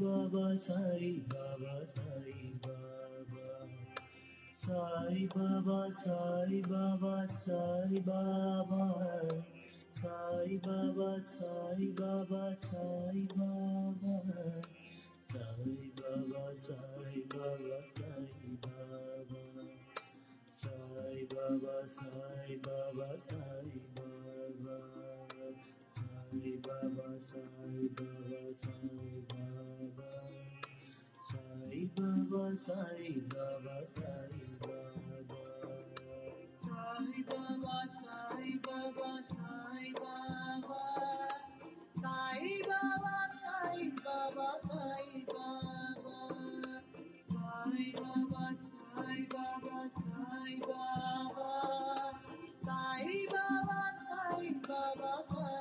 Baba, Sai Baba, Sai Baba. Sai Baba, Sai Baba, Sai Baba. Sai Baba, Sai Baba, Sai Baba. Sai Baba, Sai Baba, Sai Baba. Sai Baba, Sai Baba, Sai Baba. Sai Baba, Sai Baba, Sai Baba. Sai Baba, Sai Baba, Sai Baba. Sai Baba, Sai Baba, Sai Baba. Sai Baba, Sai Baba, Sai Baba. Sai Baba, Sai Baba, Sai Baba. Sai Baba, Sai Baba, Sai Baba.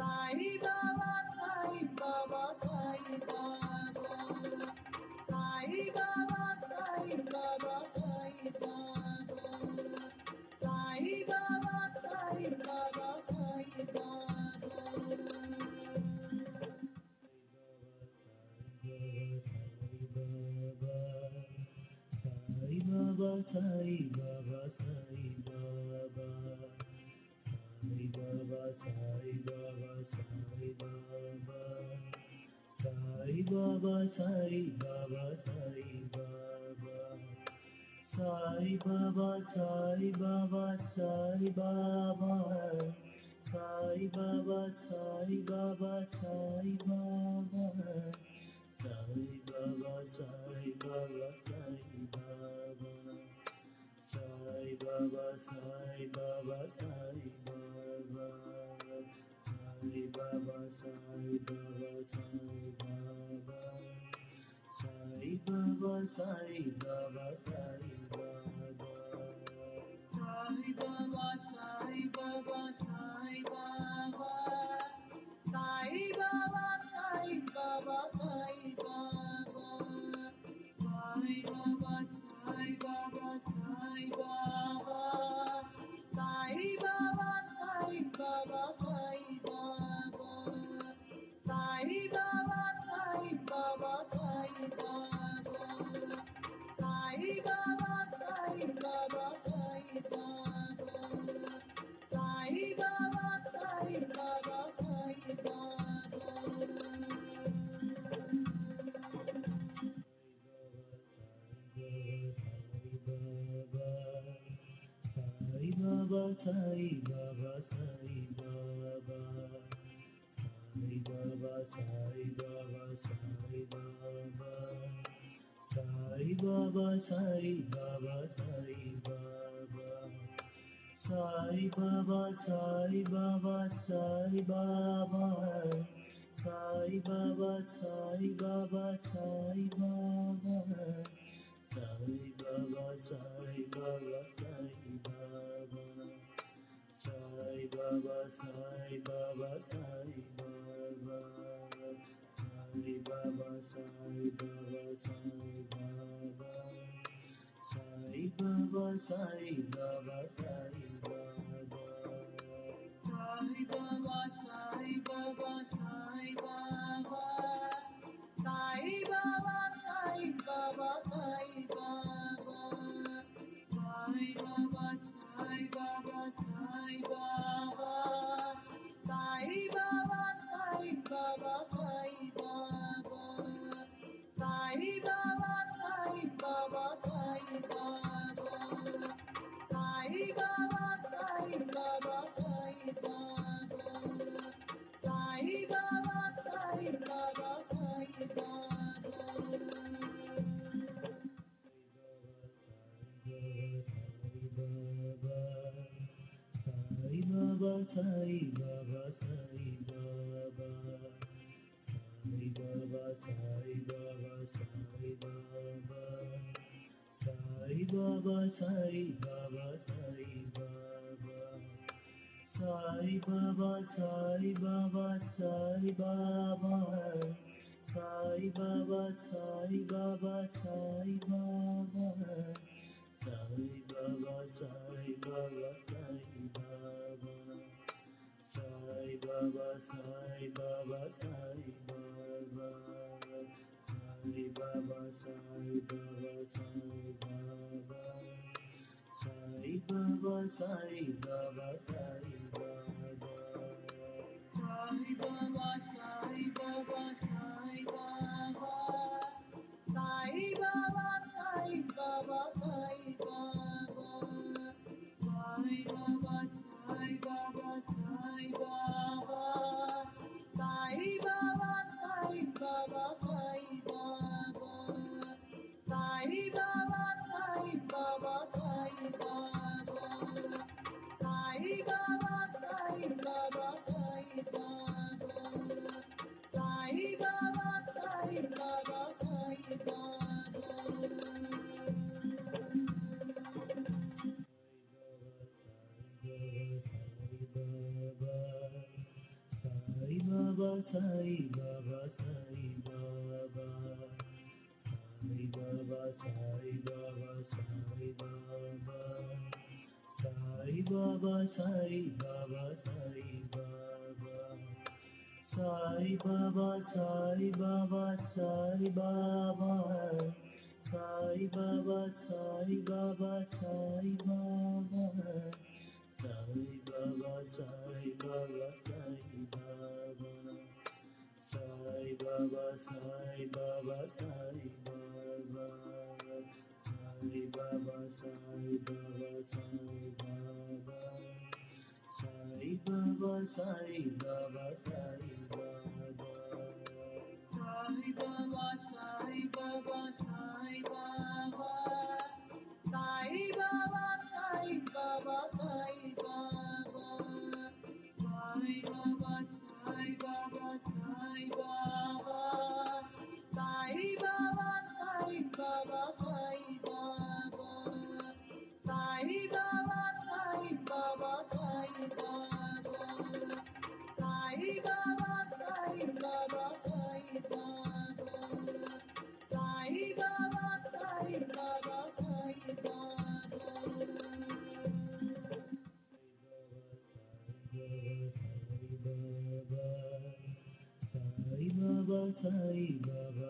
Sai Baba, Sai Baba, Sai Baba. Sai Baba, Sai Baba, Sai Baba. Sai Baba, Sai Baba, Sai Baba. Sai Baba, Sai Baba. Sai Baba, Sai Baba, Sai Baba. Sai Baba, Sai Baba, Sai Baba. Sai Baba, Sai Baba, Sai Baba. Sai Baba, Sai Baba, Sai Baba. Sai Baba, Sai Baba, Sai Baba. Sai Baba, Sai Baba, Sai Baba. Sai Baba, Sai Baba, Sai Baba. Sai Baba, Sai Baba, Sai Baba. Sai Baba, Sai Baba, Sai Baba. Sai Baba, Sai Baba, Sai Baba. Sai Baba, Sai Baba, Sai Baba. Sai Baba, Sai Baba, Sai Baba. Sai Baba, Sai Baba, Sai Baba. Sai Baba, Sai Baba, Sai Baba. Sai Baba, Sai Baba, Sai Baba. Sai Baba, Sai Baba. Sai Baba, Sai Baba, Sai Baba. Sai Baba, Sai Baba, Sai Baba. Sai Baba, Sai Baba, Sai Baba. Sai Baba, Sai Baba, Sai Baba. Sai Baba, Sai Baba, Sai Baba. Sai Baba, Sai Baba, Sai Baba. Sai Baba, Sai Baba, Sai Baba. Sai Baba, Sai Baba, Sai Baba. Sai Baba, Sai Baba, Sai Baba. Sai Baba, Sai Baba, Sai Baba. Sai Baba, Sai Baba, Sai Baba. Sai Baba, Sai Baba, Sai Baba. Sai Baba, Sai Baba, Sai Baba. Sai Baba, Sai Baba, Sai Baba. Sai Baba, Sai Baba, Sai Baba. Sai Baba, Sai Baba. Sai Baba, Sai Baba, Sai Baba. Sai Baba, Sai Baba, Sai Baba. Sai Baba, Sai Baba, Sai Baba. Sai Baba, Sai Baba, Sai Baba. Sai Baba, Sai Baba, Sai Baba. Sai Baba, Sai Baba, Sai Baba. Sai Baba, Sai Baba. Sai Baba, Sai Baba, Sai Baba. Sai Baba, Sai Baba, Sai Baba. Sai Baba, Sai Baba, Sai Baba. Sai Baba, Sai Baba, Sai Baba. Sai Baba, Sai Baba, Sai Baba. Sai Baba, Sai Baba, Sai Baba. Sai Baba, Sai Baba, Sai Baba. Sai Baba, Sai Baba. Sai Baba, Sai Baba, Sai Baba. Sai Baba, Sai Baba, Sai Baba. Sai Baba, Sai Baba, Sai Baba. Sai Baba, Sai Baba, Sai Baba. Sai Baba, Sai Baba, Sai Baba. Sai Baba, Sai Baba, Sai Baba. Sai Baba, Sai Baba, Sai Baba. Sai Baba, Sai Baba, Sai Baba. Sai Baba, Sai Baba, Sai Baba. Sai Baba, Sai Baba, Sai Baba. Sai Baba, Sai Baba, Sai Baba. Sai Baba, Sai Baba, Sai Baba. Sai Baba, Sai Baba, Sai Baba. Sai Baba, Sai Baba, Sai Baba. Sai Baba, Sai Baba, Sai Sai Baba, Sai Baba, Sai Baba. Sai Baba, Sai Baba, Sai Baba.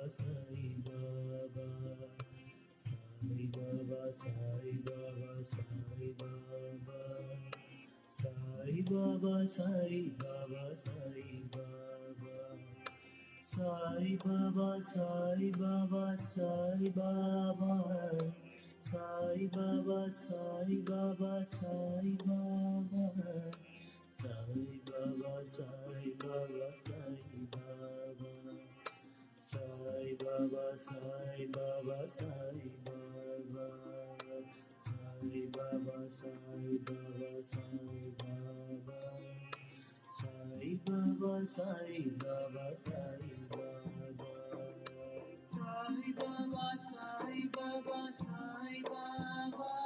Sai Baba, Sai Baba, Sai Baba. Sai Baba, Sai Baba, Sai Baba. Sai Baba, Sai Baba, Sai Baba. Sai Baba, Sai Baba, Sai Baba. Sai Baba, Sai Baba, Sai Baba. Sai Baba, Sai Baba, Sai Baba. Sai Baba, Sai Baba, Sai Baba. Sai Baba, Sai Baba, Sai Baba.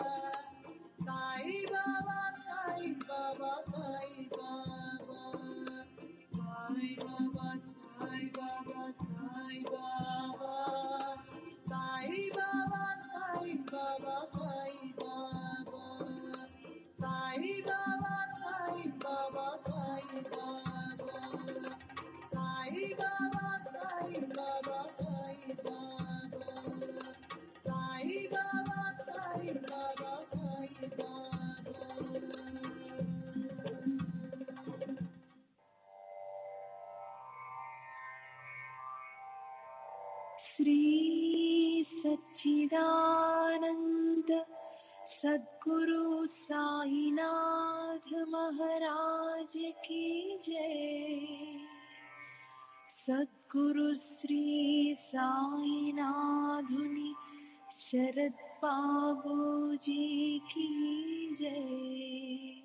Sai Baba, Sai Baba, Sai Baba. Sai Baba, Sai Baba, Sai Baba. Sai Baba, Sai Baba, Sai Baba. Sai Baba, Sai Baba, Sai Baba. Sai Baba, Sai Baba, Sai Baba. Sai Baba, Sai Baba, Sai Baba. Shri सच्चिदानंद सद्गुरु साईनाथ महाराज की जय। सद्गुरु श्री साईनाथुनि शरद बाबू जी की जय।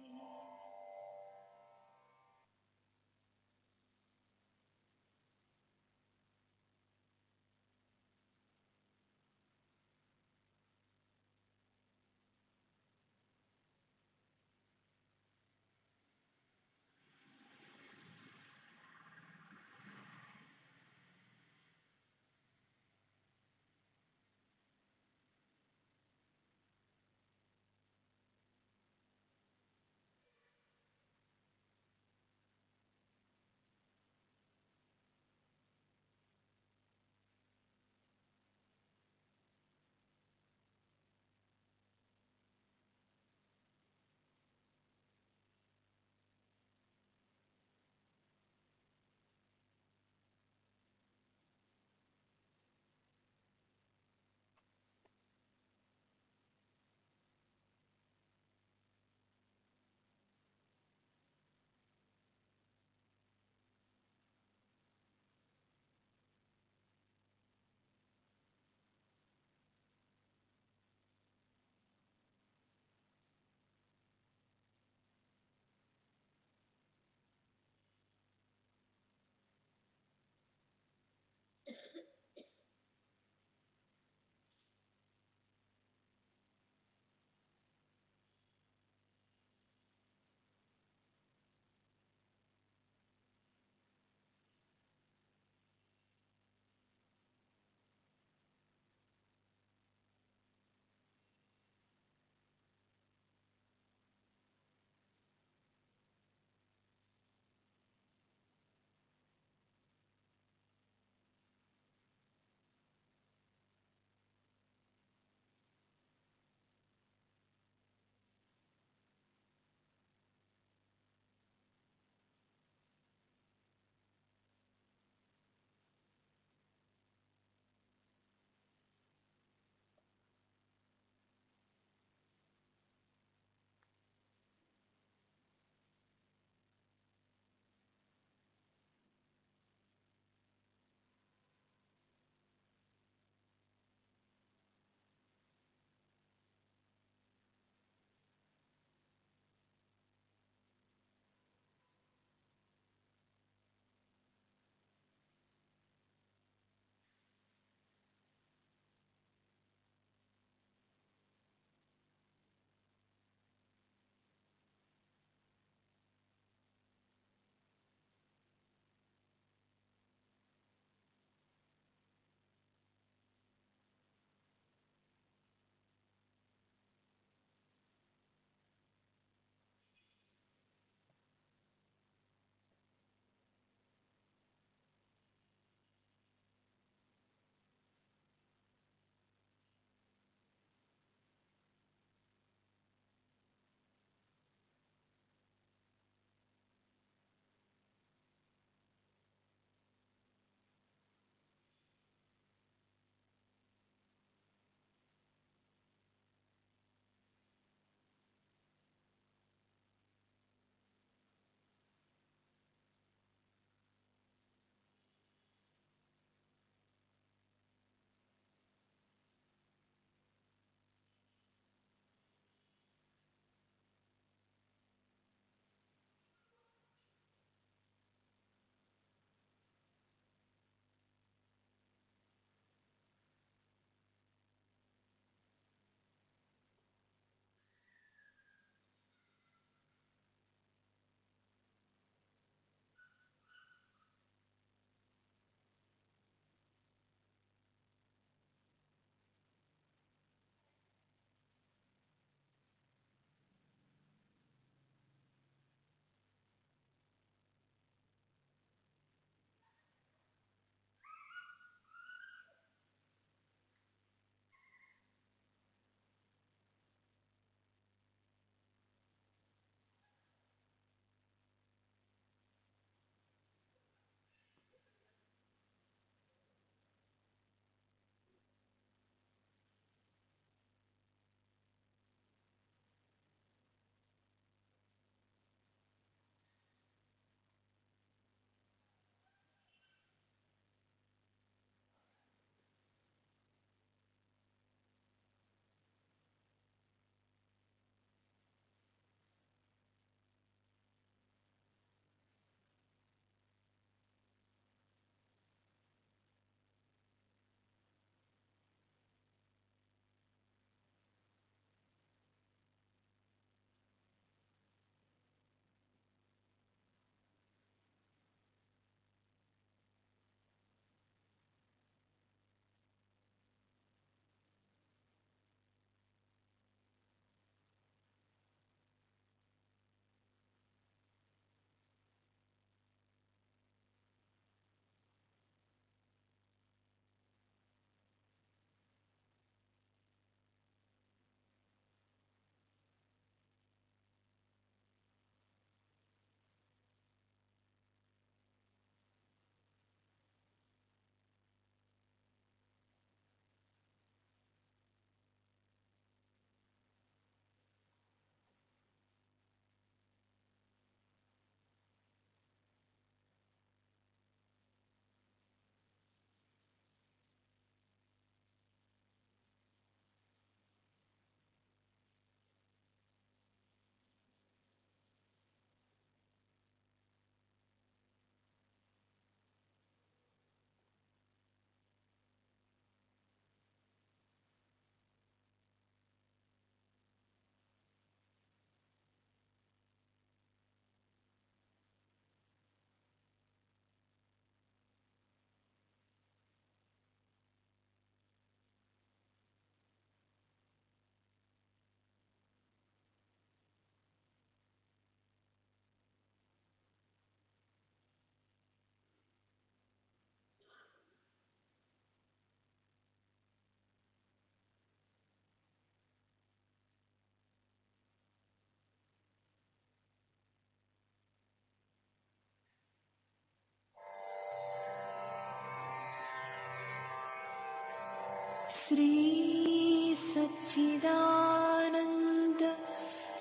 श्री सच्चिदानंद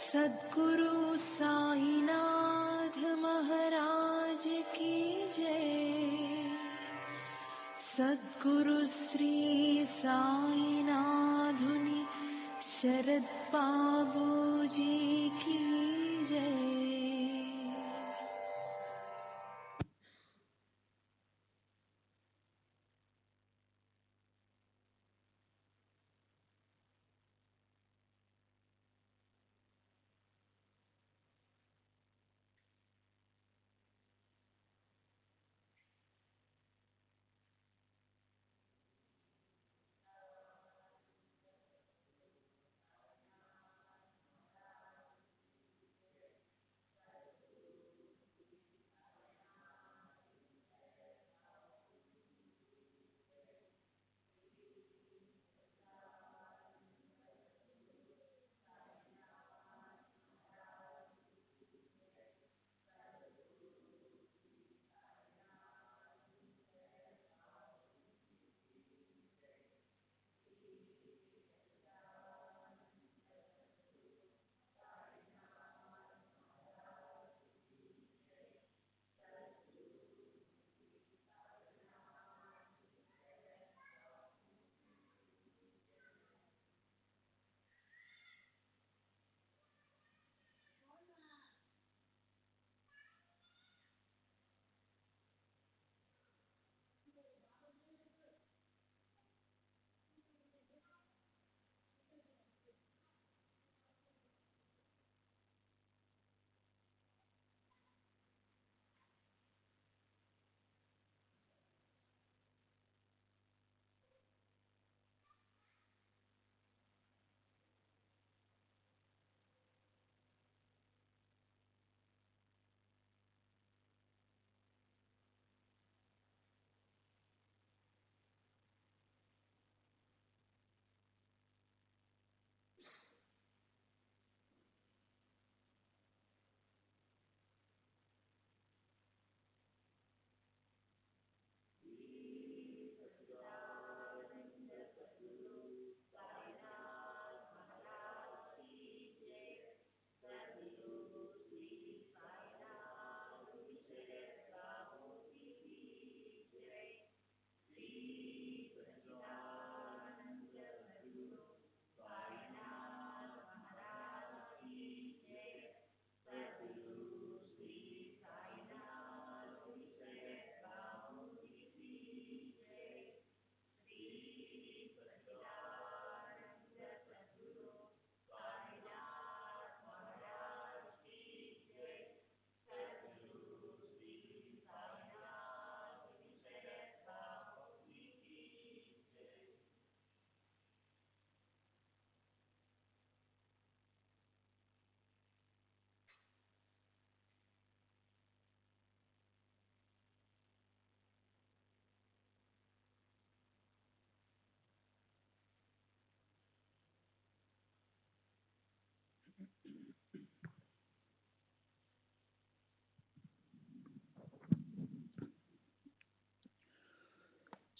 सद्गुरु साईनाथ महाराज की जय। सद्गुरु श्री साईनाथुनि शरद बाबू जी की जय।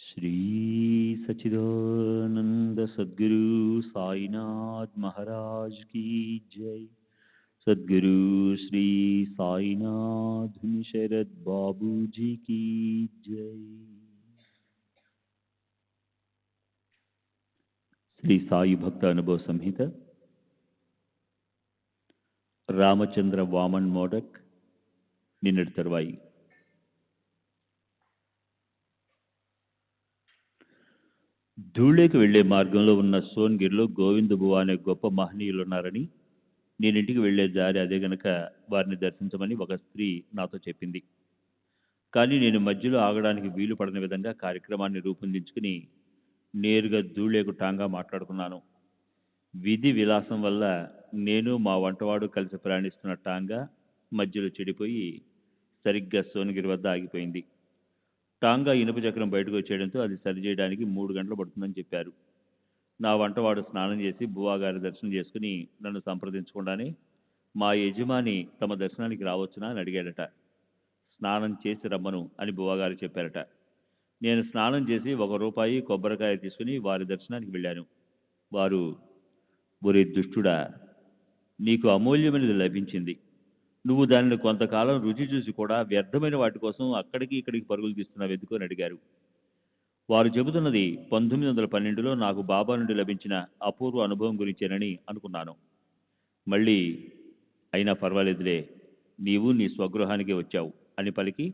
श्री सच्चिदानंद सद्गुरु साईनाथ महाराज की जय। सद्गुरु श्री साईनाथ शरद बाबू जी की जय। श्री साई भक्त अनुभव संहित रामचंद्र वामन मोडक నిన్నటి తర్వాయి ధూళేకి వెళ్లే మార్గంలో ఉన్న సోన్గిర్లో గోవిందబువ అనే గొప్ప మహనీయులున్నారని, నేనింటికి వెళ్లే దారి అదే గనక వారిని దర్శించమని ఒక స్త్రీ నాతో చెప్పింది. కానీ నేను మధ్యలో ఆగడానికి వీలు పడని విధంగా కార్యక్రమాన్ని రూపొందించుకుని నేరుగా ధూళేకు టాంగా మాట్లాడుకున్నాను. విధి విలాసం వల్ల నేను మా వంటవాడు కలిసి ప్రయాణిస్తున్న టాంగా మధ్యలో చెడిపోయి సరిగ్గా సోనగిరి వద్ద ఆగిపోయింది. టాంగా ఇనుప చక్రం బయటకు వచ్చేయడంతో అది సరిచేయడానికి 3 గంటలు పడుతుందని చెప్పారు. నా వంటవాడు స్నానం చేసి బువాగారి దర్శనం చేసుకుని నన్ను సంప్రదించకుండానే మా యజమాని తమ దర్శనానికి రావచ్చునా అని అడిగాడట. స్నానం చేసి రమ్మను అని బువాగారు చెప్పారట. నేను స్నానం చేసి ₹1 కొబ్బరికాయ తీసుకుని వారి దర్శనానికి వెళ్ళాను. వారు, ఒరే దుష్టుడా, నీకు అమూల్యమైనది లభించింది. నువ్వు దానిని కొంతకాలం రుచి చూసి కూడా వ్యర్థమైన వాటి కోసం అక్కడికి ఇక్కడికి పరుగులు తీస్తున్నావు ఎందుకు అని అడిగారు. వారు చెబుతున్నది 1912లో నాకు బాబా నుండి లభించిన అపూర్వ అనుభవం గురించేనని అనుకున్నాను. మళ్ళీ, అయినా పర్వాలేదులే, నీవు నీ స్వగృహానికే వచ్చావు అని పలికి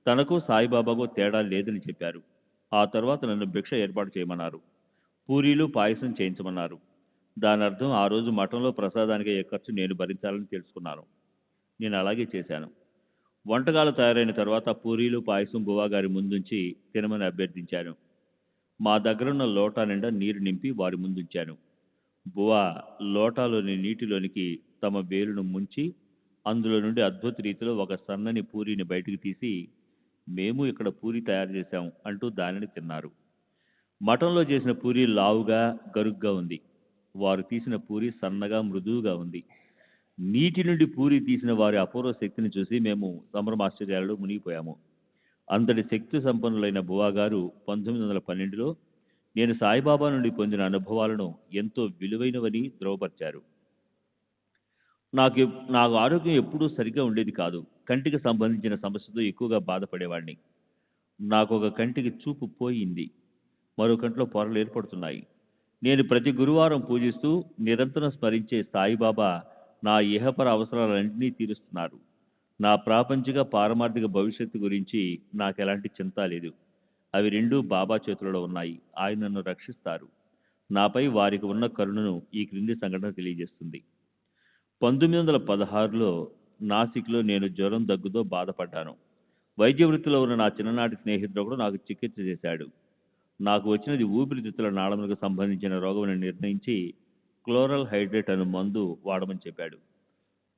తనకు సాయిబాబాకు తేడా లేదని చెప్పారు. ఆ తర్వాత నన్ను భిక్ష ఏర్పాటు చేయమన్నారు. పూరీలు పాయసం చేయించమన్నారు. దాని అర్థం ఆ రోజు మఠంలో ప్రసాదానికి అయ్యే ఖర్చు నేను భరించాలని తెలుసుకున్నాను. నేను అలాగే చేశాను. వంటకాలు తయారైన తర్వాత పూరీలు పాయసం బువ్వాగారి ముందుంచి తినమని అభ్యర్థించాను. మా దగ్గరున్న లోటా నిండా నీరు నింపి వారి ముందుంచాను. బువా లోటాలోని నీటిలోనికి తమ వేలును ముంచి అందులో నుండి అద్భుత రీతిలో ఒక సన్నని పూరీని బయటికి తీసి, మేము ఇక్కడ పూరి తయారు చేశాం అంటూ దానిని తిన్నారు. మఠంలో చేసిన పూరి లావుగా గరుగ్గా ఉంది. వారు తీసిన పూరి సన్నగా మృదువుగా ఉంది. నీటి నుండి పూరి తీసిన వారి అపూర్వ శక్తిని చూసి మేము సంభ్రమాశ్చర్యాలలో మునిగిపోయాము. అంతటి శక్తి సంపన్నులైన బువాగారు 1912లో నేను సాయిబాబా నుండి పొందిన అనుభవాలను ఎంతో విలువైనవని ధృవపరిచారు. నాకు ఆరోగ్యం ఎప్పుడూ సరిగ్గా ఉండేది కాదు. కంటికి సంబంధించిన సమస్యతో ఎక్కువగా బాధపడేవాడిని. నాకు ఒక కంటికి చూపు పోయింది. మరో కంట్లో పొరలు ఏర్పడుతున్నాయి. నేను ప్రతి గురువారం పూజిస్తూ నిరంతరం స్మరించే సాయిబాబా నా ఇహపర అవసరాలన్నింటినీ తీరుస్తున్నారు. నా ప్రాపంచిక పారమార్థిక భవిష్యత్తు గురించి నాకెలాంటి చింత లేదు. అవి రెండూ బాబా చేతులలో ఉన్నాయి. ఆయన నన్ను రక్షిస్తారు. నాపై వారికి ఉన్న కరుణను ఈ క్రింది సంఘటన తెలియజేస్తుంది. 1916లో నాసిక్లో నేను జ్వరం దగ్గుతో బాధపడ్డాను. వైద్య వృత్తిలో ఉన్న నా చిన్ననాటి స్నేహితుడు ఒకడు నాకు చికిత్స చేశాడు. నాకు వచ్చినది ఊపిరితిత్తుల నాళములకు సంబంధించిన రోగమని నిర్ణయించి క్లోరల్ హైడ్రేట్ అను మందు వాడమని చెప్పాడు.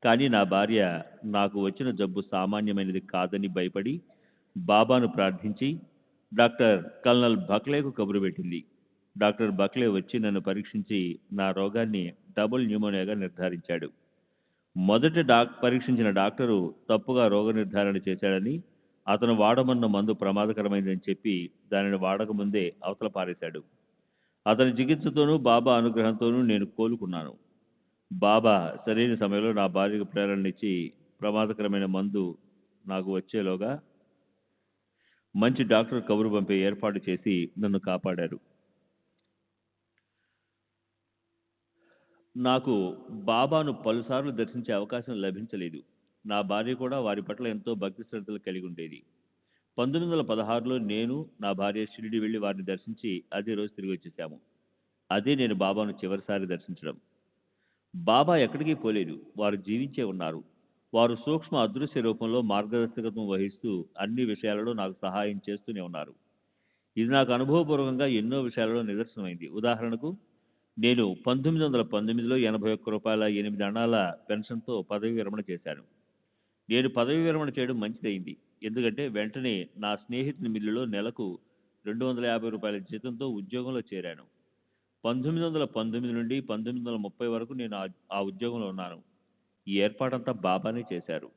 కానీ నా భార్య నాకు వచ్చిన జబ్బు సామాన్యమైనది కాదని భయపడి బాబాను ప్రార్థించి డాక్టర్ కల్నల్ బక్లేకు కబురు పెట్టింది. డాక్టర్ బక్లే వచ్చి నన్ను పరీక్షించి నా రోగాన్ని డబుల్ న్యూమోనియాగా నిర్ధారించాడు. మొదట పరీక్షించిన డాక్టరు తప్పుగా రోగ నిర్ధారణ చేశాడని, అతను వాడమన్న మందు ప్రమాదకరమైందని చెప్పి దానిని వాడకముందే అవతల పారేశాడు. అతని చికిత్సతోనూ బాబా అనుగ్రహంతోనూ నేను కోలుకున్నాను. బాబా సరైన సమయంలో నా భార్యకు ప్రేరణనిచ్చి ప్రమాదకరమైన మందు నాకు వచ్చేలోగా మంచి డాక్టర్ కబురు పంపే ఏర్పాటు చేసి నన్ను కాపాడారు. నాకు బాబాను పలుసార్లు దర్శించే అవకాశం లభించలేదు. నా భార్య కూడా వారి పట్ల ఎంతో భక్తి శ్రద్ధలు కలిగి ఉండేది. 1916లో నేను నా భార్య షిరిడి వెళ్ళి వారిని దర్శించి అదే రోజు తిరిగి వచ్చేసాము. అదే నేను బాబాను చివరిసారి దర్శించడం. బాబా ఎక్కడికి పోలేదు. వారు జీవించే ఉన్నారు. వారు సూక్ష్మ అదృశ్య రూపంలో మార్గదర్శకత్వం వహిస్తూ అన్ని విషయాలలో నాకు సహాయం చేస్తూనే ఉన్నారు. ఇది నాకు అనుభవపూర్వకంగా ఎన్నో విషయాలలో నిదర్శనమైంది. ఉదాహరణకు, నేను 1919లో ₹81.08 పెన్షన్తో పదవీ విరమణ చేశాను. నేను పదవీ విరమణ చేయడం మంచిదైంది. ఎందుకంటే వెంటనే నా స్నేహితుని మిల్లులో నెలకు ₹250 జీతంతో ఉద్యోగంలో చేరాను. 1919 నుండి 1930 వరకు నేను ఆ ఉద్యోగంలో ఉన్నాను. ఈ ఏర్పాటంతా బాబానే చేశారు.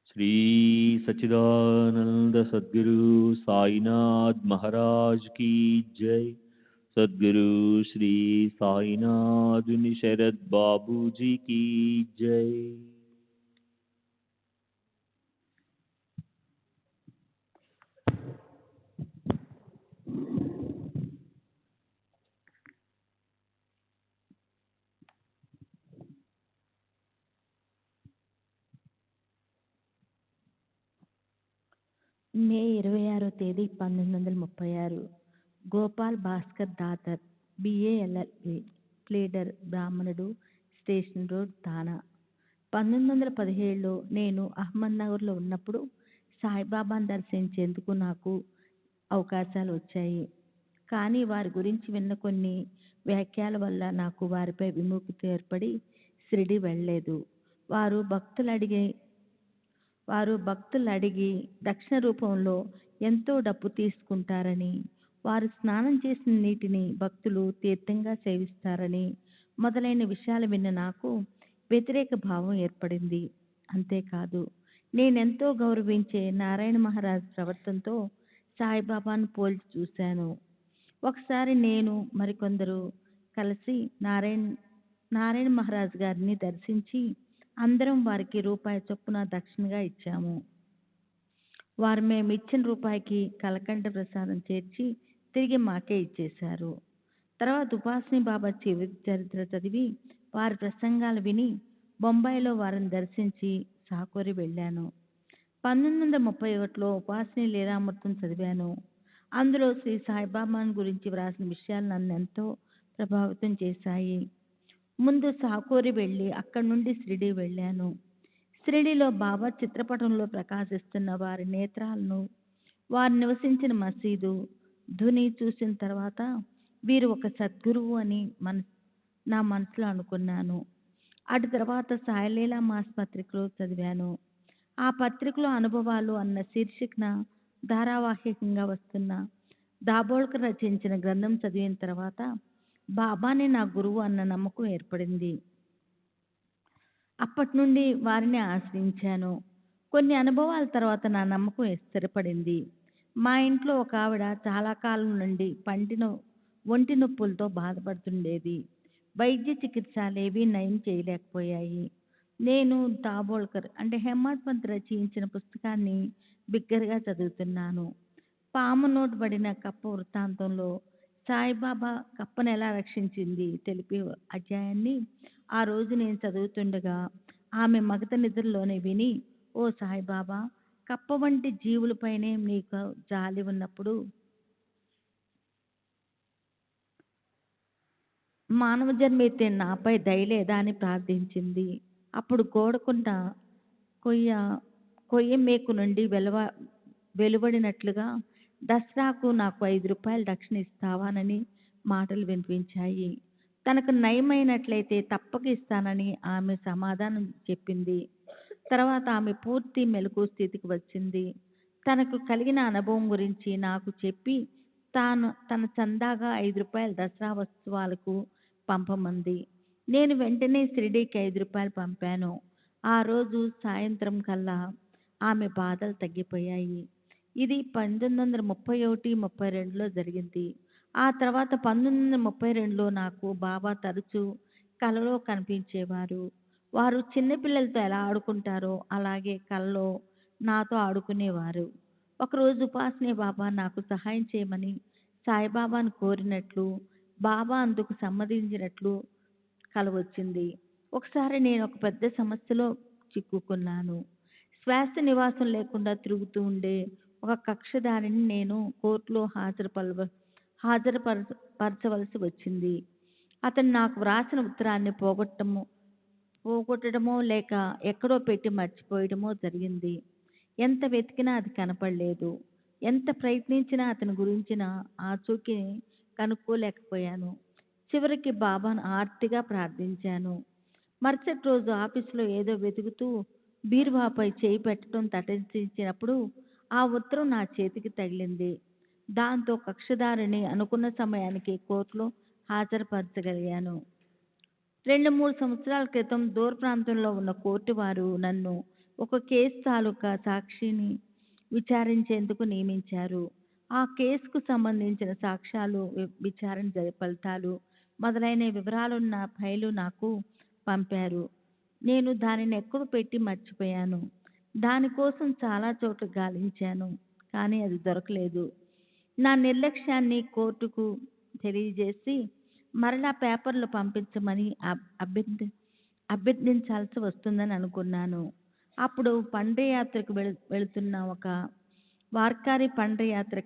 శ్రీ సచ్చిదానంద సద్గురు సాయినాథ్ మహారాజ్ కీ జై. సద్గురు శ్రీ సాయినాథుని శరద్ బాబూజీ కీ జై. మే 26వ తేదీ 1936 గోపాల్ భాస్కర్ దాతర్, BA-LLB, ప్లీడర్, బ్రాహ్మణుడు, స్టేషన్ రోడ్, థానా. 1917లో నేను అహ్మద్నగర్లో ఉన్నప్పుడు సాయిబాబాను దర్శించేందుకు నాకు అవకాశాలు వచ్చాయి. కానీ వారి గురించి విన్న కొన్ని వ్యాఖ్యల వల్ల నాకు వారిపై విముఖత ఏర్పడి షిరిడి వెళ్ళలేదు. వారు భక్తులు అడిగి దక్షిణ రూపంలో ఎంతో డబ్బు తీసుకుంటారని, వారు స్నానం చేసిన నీటిని భక్తులు తీర్థంగా సేవిస్తారని మొదలైన విషయాలు విన్న నాకు వ్యతిరేక భావం ఏర్పడింది. అంతేకాదు, నేనెంతో గౌరవించే నారాయణ మహారాజ్ ప్రవర్తనతో సాయిబాబాను పోల్చి చూశాను. ఒకసారి నేను మరికొందరు కలిసి నారాయణ మహారాజ్ గారిని దర్శించి అందరం వారికి రూపాయి చొప్పున దక్షిణగా ఇచ్చాము. వారు మేము ఇచ్చిన రూపాయికి కలకండ ప్రసాదం చేర్చి తిరిగి మాకే ఇచ్చేశారు. తర్వాత ఉపాసిని బాబా జీవిత చరిత్ర చదివి వారి ప్రసంగాలు విని బొంబాయిలో వారిని దర్శించి సాకోరి వెళ్ళాను. 1931లో ఉపాసిని లీలామృతం చదివాను. అందులో శ్రీ సాయిబాబాను గురించి వ్రాసిన విషయాలు నన్ను ఎంతో ప్రభావితం చేశాయి. ముందు సాకోరి వెళ్ళి అక్కడి నుండి షిరిడీ వెళ్ళాను. షిరిడీలో బాబా చిత్రపటంలో ప్రకాశిస్తున్న వారి నేత్రాలను, వారు నివసించిన మసీదు ధుని చూసిన తర్వాత వీరు ఒక సద్గురువు అని నా మనసులో అనుకున్నాను. అటు తర్వాత సాయిలీలా మాస్ పత్రికలో చదివాను. ఆ పత్రికలో అనుభవాలు అన్న శీర్షికన ధారావాహికంగా వస్తున్న దాబోల్కర్ రచించిన గ్రంథం చదివిన తర్వాత బాబానే నా గురువు అన్న నమ్మకం ఏర్పడింది. అప్పటి నుండి వారిని ఆశ్రయించాను. కొన్ని అనుభవాల తర్వాత నా నమ్మకం స్థిరపడింది. మా ఇంట్లో ఒక ఆవిడ చాలా కాలం నుండి ఒంటి నొప్పులతో బాధపడుతుండేది. వైద్య చికిత్సలేవీ నయం చేయలేకపోయాయి. నేను దాబోల్కర్ అంటే హెమ్మత్ పంత్ రచించిన పుస్తకాన్ని బిగ్గరగా చదువుతున్నాను. పాము నోటు పడిన కప్ప వృత్తాంతంలో సాయిబాబా కప్పను ఎలా రక్షించింది తెలిపే అధ్యాయాన్ని ఆ రోజు నేను చదువుతుండగా ఆమె మగత నిద్రలోనే విని, ఓ సాయిబాబా, కప్ప వంటి జీవులపైనే నీకు జాలి ఉన్నప్పుడు మానవ జన్మ ఎత్తే నాపై దయలేదా అని ప్రార్థించింది. అప్పుడు గోడకున్న కొయ్య మేకు నుండి వెలువడినట్లుగా దసరాకు నాకు 5 రూపాయలు దక్షిణ ఇస్తావానని మాటలు వినిపించాయి. తనకు నయమైనట్లయితే తప్పక ఇస్తానని ఆమె సమాధానం చెప్పింది. తర్వాత ఆమె పూర్తి మెలకువ స్థితికి వచ్చింది. తనకు కలిగిన అనుభవం గురించి నాకు చెప్పి తన చందాగా 5 రూపాయలు దసరా ఉత్సవాలకు పంపమంది. నేను వెంటనే షిరిడీకి 5 రూపాయలు పంపాను. ఆ రోజు సాయంత్రం కల్లా ఆమె బాధలు తగ్గిపోయాయి. ఇది 1931-32లో జరిగింది. ఆ తర్వాత 1932లో నాకు బాబా తరచూ కలలో కనిపించేవారు. వారు చిన్నపిల్లలతో ఎలా ఆడుకుంటారో అలాగే కలలో నాతో ఆడుకునేవారు. ఒకరోజు ఉపాసనే బాబా నాకు సహాయం చేయమని సాయిబాబాను కోరినట్లు, బాబా అందుకు సమ్మతించినట్లు కల వచ్చింది. ఒకసారి నేను ఒక పెద్ద సమస్యలో చిక్కుకున్నాను. శ్వాస నివాసం లేకుండా తిరుగుతూ ఉండే ఒక కక్షదారిని నేను కోర్టులో హాజరుపరచవలసి వచ్చింది. అతను నాకు వ్రాసిన ఉత్తరాన్ని పోగొట్టడమో లేక ఎక్కడో పెట్టి మర్చిపోయడమో జరిగింది. ఎంత వెతికినా అది కనపడలేదు. ఎంత ప్రయత్నించినా అతని గురించిన ఆచూకీని కనుక్కోలేకపోయాను. చివరికి బాబాను ఆర్తిగా ప్రార్థించాను. మరుసటి రోజు ఆఫీసులో ఏదో వెతుకుతూ బీరువాపై చేయి పెట్టడం తటస్థించినప్పుడు ఆ ఉత్తరం నా చేతికి తగిలింది. దాంతో కక్షదారిని అనుకున్న సమయానికి కోర్టులో హాజరుపరచగలిగాను. 2-3 సంవత్సరాల క్రితం దూర ప్రాంతంలో ఉన్న కోర్టు వారు నన్ను ఒక కేసు తాలూకా సాక్షిని విచారించేందుకు నియమించారు. ఆ కేసుకు సంబంధించిన సాక్ష్యాలు, విచారణ ఫలితాలు మొదలైన వివరాలున్న ఫైలు నాకు పంపారు. నేను దానిని ఎక్కడో పెట్టి మర్చిపోయాను. దానికోసం చాలా చోట్ల గాలించాను, కానీ అది దొరకలేదు. నా నిర్లక్ష్యాన్ని కోర్టుకు తెలియజేసి మరలా పేపర్లు పంపించమని అభ్యర్థించాల్సి వస్తుందని అనుకున్నాను. అప్పుడు పండయాత్రకు వెళుతున్న ఒక వార్కారి పండయాత్ర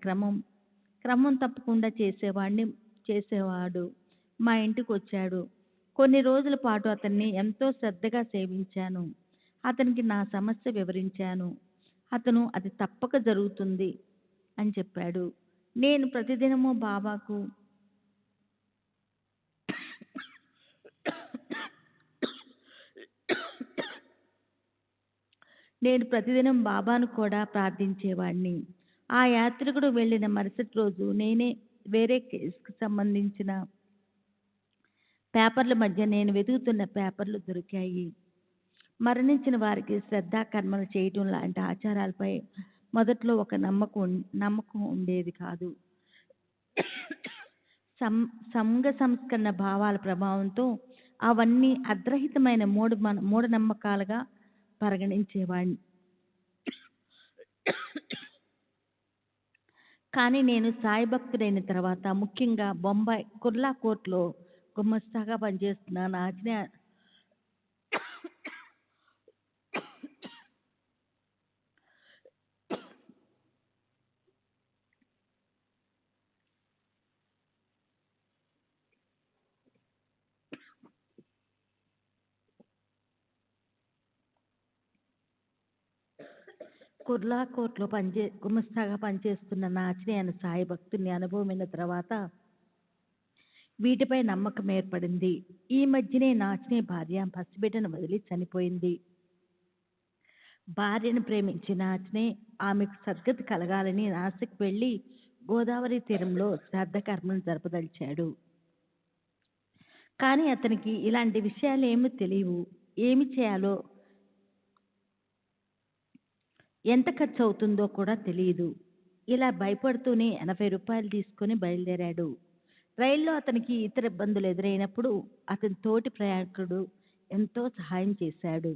క్రమం తప్పకుండా చేసేవాడు మా ఇంటికి వచ్చాడు. కొన్ని రోజుల పాటు అతన్ని ఎంతో శ్రద్ధగా సేవించాను. అతనికి నా సమస్య వివరించాను. అతను అది తప్పక జరుగుతుంది అని చెప్పాడు. నేను ప్రతిదినం బాబాను కూడా ప్రార్థించేవాడిని. ఆ యాత్రికుడు వెళ్ళిన మరుసటి రోజు నేనే వేరే కేసుకు సంబంధించిన పేపర్ల మధ్య నేను వెతుకుతున్న పేపర్లు దొరికాయి. మరణించిన వారికి శ్రద్ధాకర్మలు చేయటం లాంటి ఆచారాలపై మొదట్లో ఒక నమ్మకం ఉండేది కాదు. సంఘ సంస్కరణ భావాల ప్రభావంతో అవన్నీ అర్ధరహితమైన మూఢనమ్మకాలుగా పరిగణించేవాడిని. కానీ నేను సాయి భక్తుడైన తర్వాత, ముఖ్యంగా బొంబాయి కుర్లా కోర్టులో గుమస్తాగా పనిచేస్తున్న నా ఆజ్ఞ కుర్లా కోర్టులో గుమస్తాగా పనిచేస్తున్న నా ఆంజనేయ సాయి భక్తుని అనుభవమైన తర్వాత వీటిపై నమ్మకం ఏర్పడింది. ఈ మధ్యనే నా ఆంజనేయ భార్య పసిబిడ్డను వదిలి చనిపోయింది. భార్యను ప్రేమించిన ఆంజనేయ ఆమెకు సద్గతి కలగాలని నాసిక్ వెళ్ళి గోదావరి తీరంలో శ్రాద్ధ కర్మను జరపదలిచాడు. కానీ అతనికి ఇలాంటి విషయాలు ఏమీ తెలియవు. ఏమి చేయాలో, ఎంత ఖర్చు అవుతుందో కూడా తెలియదు. ఇలా భయపడుతూనే 80 రూపాయలు తీసుకుని బయలుదేరాడు. రైల్లో అతనికి ఇతర ఇబ్బందులు ఎదురైనప్పుడు అతని తోటి ప్రయాణికుడు ఎంతో సహాయం చేశాడు.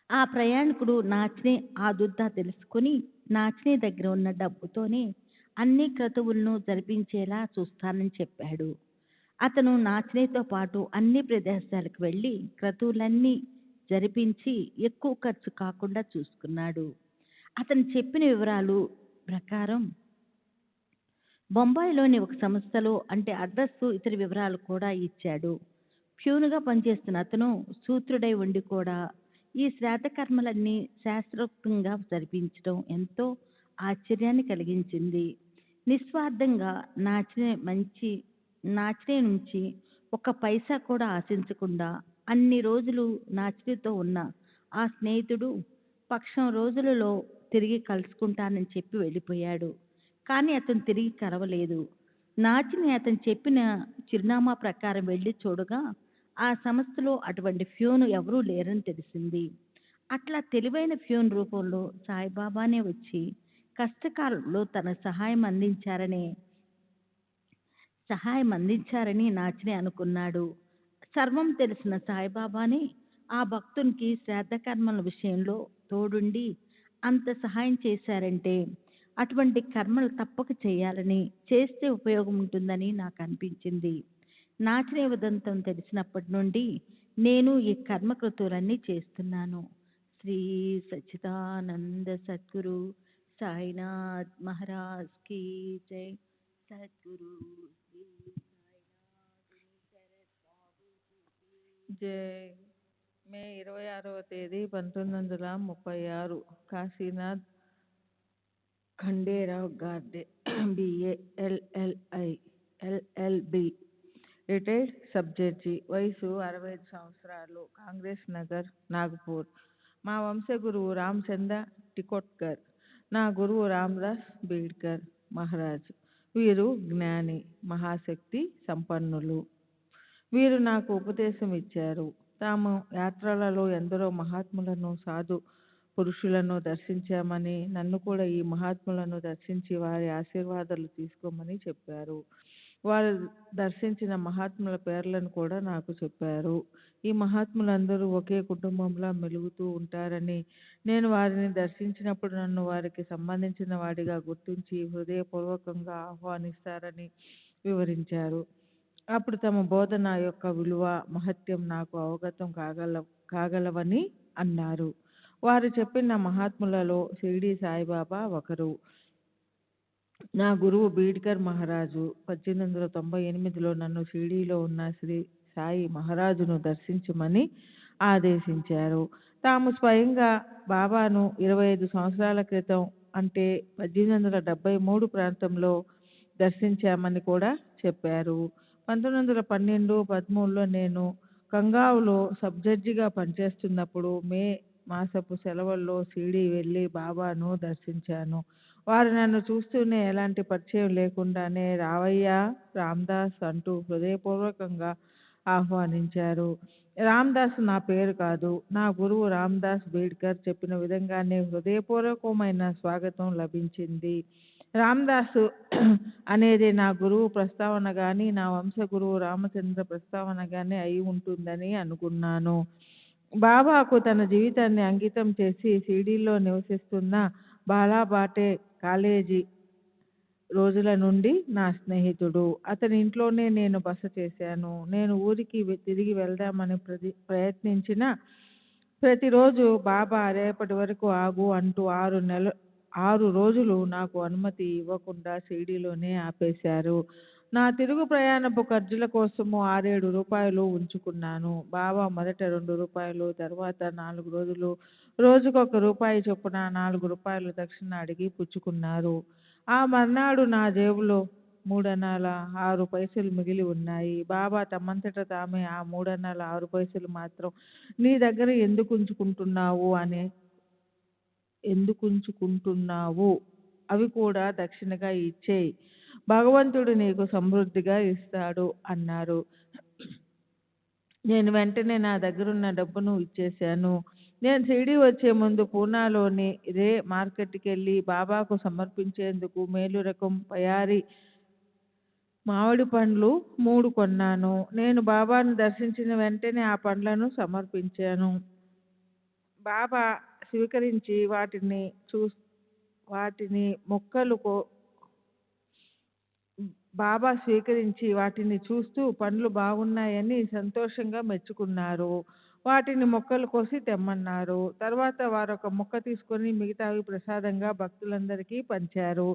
ఆ ప్రయాణికుడు నాచిని ఆదుర్దా తెలుసుకుని నాచిని దగ్గర ఉన్న డబ్బుతోనే అన్ని క్రతువులను జరిపించేలా చూస్తానని చెప్పాడు. అతను నాచినితో పాటు అన్ని ప్రదేశాలకు వెళ్ళి క్రతువులన్నీ జరిపించి ఎక్కువ ఖర్చు కాకుండా చూసుకున్నాడు. అతను చెప్పిన వివరాలు ప్రకారం బొంబాయిలోని ఒక సంస్థలో అంటే అడ్రస్సు, ఇతర వివరాలు కూడా ఇచ్చాడు. ప్యూనుగా పనిచేస్తున్న అతను సూత్రుడై ఉండి కూడా ఈ శ్రాద్ధ కర్మలన్నీ శాస్త్రోక్తంగా జరిపించడం ఎంతో ఆశ్చర్యాన్ని కలిగించింది. నిస్వార్థంగా నాచినే నుంచి ఒక్క పైసా కూడా ఆశించకుండా అన్ని రోజులు నాచినితో ఉన్న ఆ స్నేహితుడు పక్షం రోజులలో తిరిగి కలుసుకుంటానని చెప్పి వెళ్ళిపోయాడు. కానీ అతను తిరిగి కలవలేదు. నాచిని అతను చెప్పిన చిరునామా ప్రకారం వెళ్ళి చూడగా ఆ సంస్థలో అటువంటి ఫ్యూను ఎవరూ లేరని తెలిసింది. అట్లా తెలివైన ఫ్యూన్ రూపంలో సాయిబాబానే వచ్చి కష్టకాలంలో తన సహాయం అందించారని నాచిని అనుకున్నాడు. సర్వం తెలిసిన సాయిబాబానే ఆ భక్తునికి శ్రాద్ధ కర్మల విషయంలో తోడుండి అంత సహాయం చేశారంటే అటువంటి కర్మలు తప్పక చేయాలని, చేస్తే ఉపయోగం ఉంటుందని నాకు అనిపించింది. నాచిని ఉదంతం తెలిసినప్పటి నుండి నేను ఈ కర్మకృతులన్నీ చేస్తున్నాను. శ్రీ సచ్చిదానంద సద్గురు సాయినాథ్ మహారాజ్ కీ జై. సద్గురు శ్రీ జై. మే 26వ తేదీ 1936 Kashinath Khanderao Garde BA LLB retired sub judge. వయసు 65 సంవత్సరాలు. కాంగ్రెస్ నగర్, నాగపూర్. మా వంశగురువు రామచంద్ర టికోట్కర్. నా గురువు రామదాస్ బీడ్కర్ మహారాజ్. వీరు జ్ఞాని, మహాశక్తి సంపన్నులు. వీరు నాకు ఉపదేశం ఇచ్చారు. తాము యాత్రలలో ఎందరో మహాత్ములను, సాధు పురుషులను దర్శించామని, నన్ను కూడా ఈ మహాత్ములను దర్శించి వారి ఆశీర్వాదాలు తీసుకోమని చెప్పారు. వారు దర్శించిన మహాత్ముల పేర్లను కూడా నాకు చెప్పారు. ఈ మహాత్ములందరూ ఒకే కుటుంబంలా మెలుగుతూ ఉంటారని, నేను వారిని దర్శించినప్పుడు నన్ను వారికి సంబంధించిన వాడిగా గుర్తించి హృదయపూర్వకంగా ఆహ్వానిస్తారని వివరించారు. అప్పుడు తమ బోధన యొక్క విలువ, మహత్యం నాకు అవగతం కాగలవని అన్నారు. వారు చెప్పిన మహాత్ములలో షిరిడి సాయిబాబా ఒకరు. నా గురువు బీడ్కర్ మహారాజు 1898లో నన్ను షిరిడీలో ఉన్న శ్రీ సాయి మహారాజును దర్శించమని ఆదేశించారు. తాము స్వయంగా బాబాను 25 సంవత్సరాల క్రితం అంటే 1873 ప్రాంతంలో దర్శించామని కూడా చెప్పారు. 1912-13లో నేను కంగావులో సబ్ జడ్జిగా పనిచేస్తున్నప్పుడు మే మాసపు సెలవుల్లో షిరిడీ వెళ్ళి బాబాను దర్శించాను. వారు నన్ను చూస్తూనే ఎలాంటి పరిచయం లేకుండానే రావయ్యా రామదాస్ అంటూ హృదయపూర్వకంగా ఆహ్వానించారు. రామ్దాస్ నా పేరు కాదు, నా గురువు రామ్దాస్ బేడ్కర్ చెప్పిన విధంగానే హృదయపూర్వకమైన స్వాగతం లభించింది. రామ్దాసు అనేది నా గురువు ప్రస్తావన కానీ నా వంశ గురువు రామచంద్ర ప్రస్తావన కానీ అయి ఉంటుందని అనుకున్నాను. బాబాకు తన జీవితాన్ని అంకితం చేసి షిరిడీలో నివసిస్తున్న బాలాబాటే కాలేజీ రోజుల నుండి నా స్నేహితుడు. అతని ఇంట్లోనే నేను బస చేశాను. నేను ఊరికి తిరిగి వెళ్దామని ప్రయత్నించిన ప్రతిరోజు బాబా రేపటి వరకు ఆగు అంటూ 6 రోజులు నాకు అనుమతి ఇవ్వకుండా షిరిడీలోనే ఆపేశారు. నా తిరుగు ప్రయాణపు ఖర్చుల కోసము 6-7 రూపాయలు ఉంచుకున్నాను. బాబా మొదట 2 రూపాయలు, తర్వాత 4 రోజులు రోజుకొక రూపాయి చొప్పున 4 రూపాయలు దక్షిణ అడిగి పుచ్చుకున్నారు. ఆ మర్నాడు నా జేబులో 3 6 మిగిలి ఉన్నాయి. బాబా తమంతట తామే ఆ 3 6 మాత్రం నీ దగ్గర ఎందుకుంచుకుంటున్నావు, అవి కూడా దక్షిణగా ఇచ్చేయి, భగవంతుడు నీకు సమృద్ధిగా ఇస్తాడు అన్నారు. నేను వెంటనే నా దగ్గరున్న డబ్బును ఇచ్చేశాను. నేను షిరిడీ వచ్చే ముందు పూనాలోని రే మార్కెట్కి వెళ్ళి బాబాకు సమర్పించేందుకు మేలు రకం పయారి మామిడి పండ్లు 3 కొన్నాను. నేను బాబాను దర్శించిన వెంటనే ఆ పండ్లను సమర్పించాను. బాబా స్వీకరించి వాటిని చూస్తూ పండ్లు బాగున్నాయని సంతోషంగా మెచ్చుకున్నారు. వాటిని ముక్కలు కోసి తెమ్మన్నారు. తర్వాత వారొక ముక్క తీసుకొని మిగతావి ప్రసాదంగా భక్తులందరికీ పంచారు.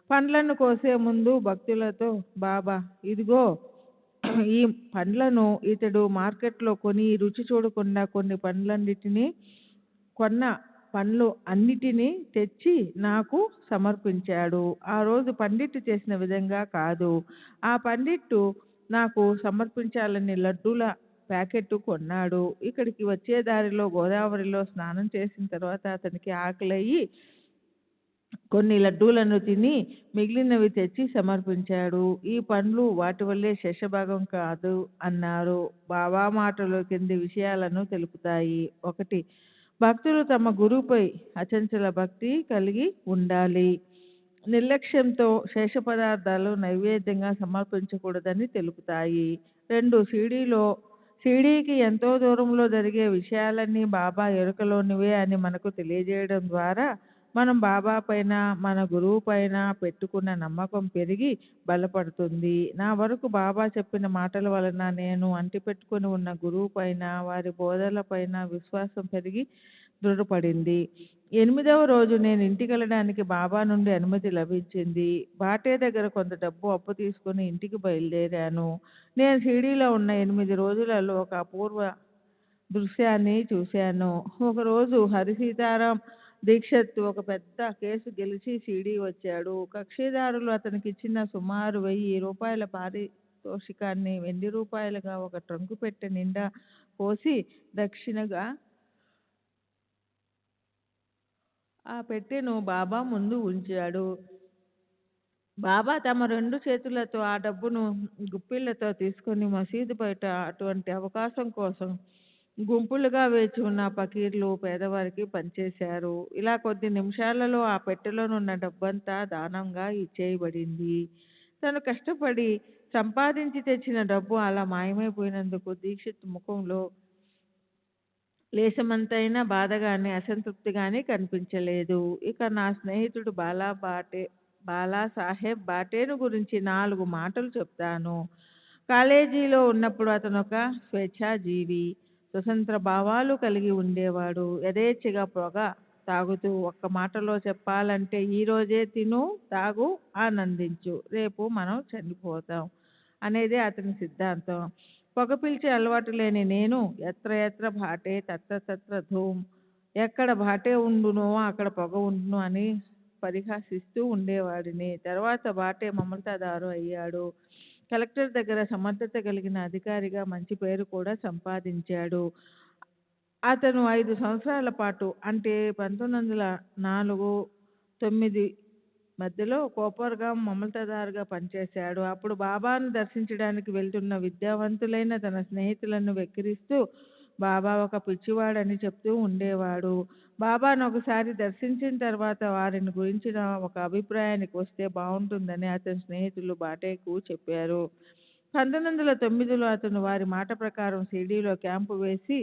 పండ్లను కోసే ముందు భక్తులతో, బాబా ఇదిగో ఈ పండ్లను ఇతడు మార్కెట్లో కొని రుచి చూడకుండా కొన్న పండ్లు అన్నిటినీ తెచ్చి నాకు సమర్పించాడు. ఆ రోజు పండిట్టు చేసిన విధంగా కాదు. ఆ పండిట్టు నాకు సమర్పించాలని లడ్డూల ప్యాకెట్టు కొన్నాడు. ఇక్కడికి వచ్చే దారిలో గోదావరిలో స్నానం చేసిన తర్వాత అతనికి ఆకలయ్యి కొన్ని లడ్డూలను తిని మిగిలినవి తెచ్చి సమర్పించాడు. ఈ పండ్లు వాటి వల్లే శేషభాగం కాదు అన్నారు. బాబా మాటలు కింది విషయాలను తెలుపుతాయి. 1. భక్తులు తమ గురువుపై అచంచల భక్తి కలిగి ఉండాలి. నిర్లక్ష్యంతో శేష పదార్థాలు నైవేద్యంగా సమర్పించకూడదని తెలుపుతాయి. 2. షిరిడీకి ఎంతో దూరంలో జరిగే విషయాలన్నీ బాబా ఎరుకలోనివే అని మనకు తెలియజేయడం ద్వారా మనం బాబా పైన మన గురువు పైన పెట్టుకున్న నమ్మకం పెరిగి బలపడుతుంది. నా వరకు బాబా చెప్పిన మాటల వలన నేను అంటిపెట్టుకుని ఉన్న గురువు పైన వారి బోధల పైన విశ్వాసం పెరిగి దృఢపడింది. 8వ రోజు నేను ఇంటికి వెళ్ళడానికి బాబా నుండి అనుమతి లభించింది. బాటే దగ్గర కొంత డబ్బు అప్పు తీసుకుని ఇంటికి బయలుదేరాను. నేను షిరిడీలో ఉన్న 8 రోజులలో ఒక అపూర్వ దృశ్యాన్ని చూశాను. ఒకరోజు హరిసీతారాం దీక్షత్ ఒక పెద్ద కేసు గెలిచి షిరిడీ వచ్చాడు. కక్షిదారులు అతనికి ఇచ్చిన సుమారు 1000 రూపాయల పారితోషికాన్ని వెండి రూపాయలుగా ఒక ట్రంకు పెట్టె నిండా పోసి దక్షిణగా ఆ పెట్టెను బాబా ముందు ఉంచాడు. బాబా తమ 2 చేతులతో ఆ డబ్బును గుప్పిళ్లతో తీసుకొని మసీదు బయట అటువంటి అవకాశం కోసం గుంపులుగా వేచి ఉన్న ఫకీర్లు, పేదవారికి పంచేశారు. ఇలా కొద్ది నిమిషాలలో ఆ పెట్టెలోనున్న డబ్బంతా దానంగా ఇచ్చేయబడింది. తను కష్టపడి సంపాదించి తెచ్చిన డబ్బు అలా మాయమైపోయినందుకు దీక్షిత్ ముఖంలో లేశమంతైనా బాధగాని అసంతృప్తిగాని కనిపించలేదు. ఇక నా స్నేహితుడు బాలాసాహెబ్ బాటేను గురించి 4 మాటలు చెప్తాను. కాలేజీలో ఉన్నప్పుడు అతను ఒక స్వేచ్ఛాజీవి, స్వతంత్ర భావాలు కలిగి ఉండేవాడు. యథేచ్ఛగా పొగ తాగుతూ, ఒక్క మాటలో చెప్పాలంటే ఈ రోజే తిను, తాగు, ఆనందించు, రేపు మనం చనిపోతాం అనేదే అతని సిద్ధాంతం. పొగ పీల్చే అలవాటు లేని నేను ఎత్ర ఎత్ర భాటే తత్ర తత్ర ధూమ్, ఎక్కడ భాటే ఉండునో అక్కడ పొగ ఉండును అని పరిహాసిస్తూ ఉండేవాడిని. తర్వాత బాటే మమతాదారు అయ్యాడు. కలెక్టర్ దగ్గర సమర్థత కలిగిన అధికారిగా మంచి పేరు కూడా సంపాదించాడు. అతను 5 సంవత్సరాల పాటు అంటే 1904, 9 మధ్యలో కోపర్గాం మమల్తదారుగా పనిచేశాడు. అప్పుడు బాబాను దర్శించడానికి వెళ్తున్న విద్యావంతులైన తన స్నేహితులను వెక్కిరిస్తూ బాబా ఒక పిచ్చివాడని చెప్తూ ఉండేవాడు. బాబాను ఒకసారి దర్శించిన తర్వాత వారిని గురించిన ఒక అభిప్రాయానికి వస్తే బాగుంటుందని అతని స్నేహితులు బాటేకు చెప్పారు. 1909లో అతను వారి మాట ప్రకారం షిరిడీలో క్యాంపు వేసి